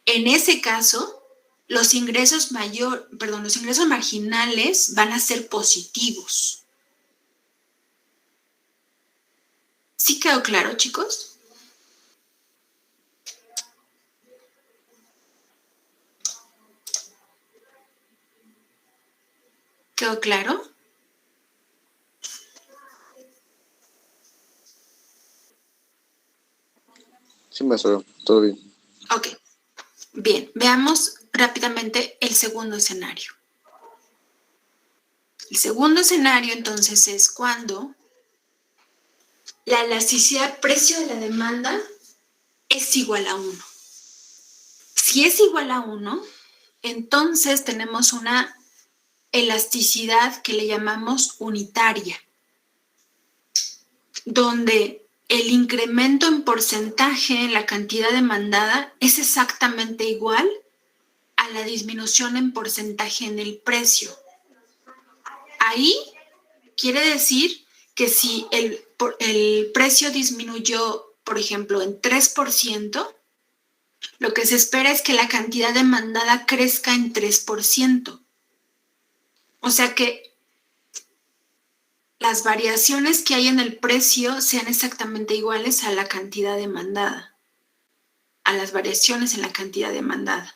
En ese caso, los ingresos marginales van a ser positivos. ¿Sí quedó claro, chicos? ¿Quedó claro? Sí, maestro, todo bien. Ok. Bien, veamos rápidamente el segundo escenario. El segundo escenario, entonces, es cuando la elasticidad precio de la demanda es igual a 1. Si es igual a 1, entonces tenemos una elasticidad que le llamamos unitaria, donde el incremento en porcentaje en la cantidad demandada es exactamente igual a la disminución en porcentaje en el precio. Ahí quiere decir que si el precio disminuyó, por ejemplo, en 3%, lo que se espera es que la cantidad demandada crezca en 3%. O sea que las variaciones que hay en el precio sean exactamente iguales a la cantidad demandada, a las variaciones en la cantidad demandada.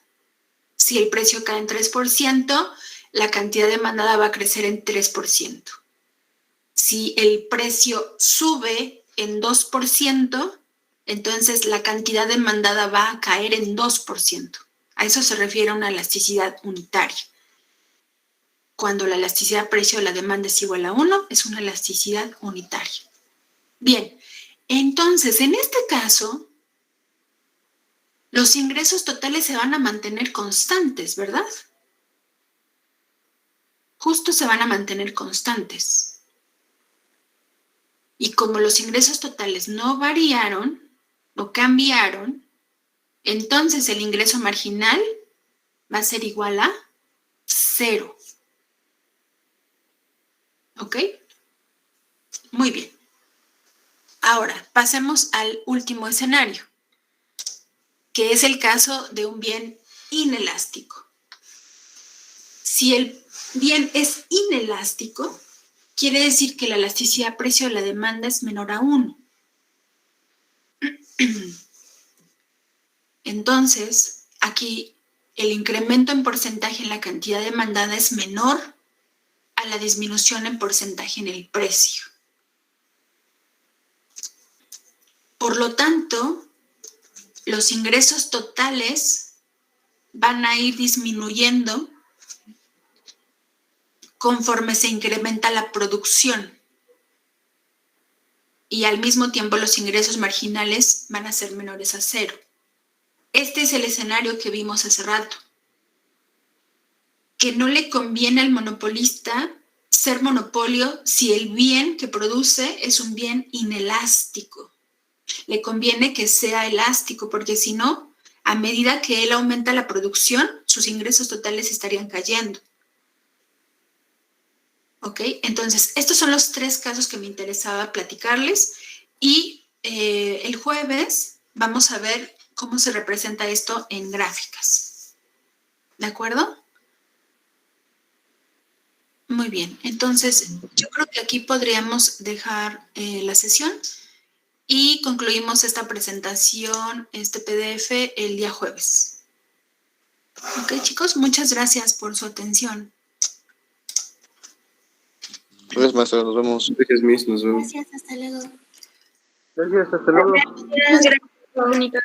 Si el precio cae en 3%, la cantidad demandada va a crecer en 3%. Si el precio sube en 2%, entonces la cantidad demandada va a caer en 2%. A eso se refiere a una elasticidad unitaria. Cuando la elasticidad precio de la demanda es igual a 1, es una elasticidad unitaria. Bien, entonces en este caso, los ingresos totales se van a mantener constantes, ¿verdad? Justo se van a mantener constantes. Y como los ingresos totales no variaron, no cambiaron, entonces el ingreso marginal va a ser igual a 0. ¿Ok? Muy bien. Ahora, pasemos al último escenario, que es el caso de un bien inelástico. Si el bien es inelástico, quiere decir que la elasticidad precio de la demanda es menor a 1. Entonces, aquí el incremento en porcentaje en la cantidad demandada es menor a la disminución en porcentaje en el precio. Por lo tanto, los ingresos totales van a ir disminuyendo conforme se incrementa la producción. Y al mismo tiempo los ingresos marginales van a ser menores a 0. Este es el escenario que vimos hace rato. Que no le conviene al monopolista ser monopolio si el bien que produce es un bien inelástico. Le conviene que sea elástico, porque si no, a medida que él aumenta la producción, sus ingresos totales estarían cayendo. ¿Ok? Entonces, estos son los 3 casos que me interesaba platicarles y el jueves vamos a ver cómo se representa esto en gráficas. ¿De acuerdo? Muy bien. Entonces, yo creo que aquí podríamos dejar la sesión y concluimos esta presentación, este PDF, el día jueves. Ok, chicos, muchas gracias por su atención. Gracias, maestro, nos vemos. Gracias, Miss, nos vemos. Gracias, hasta luego. Gracias, hasta luego. Gracias, bonito.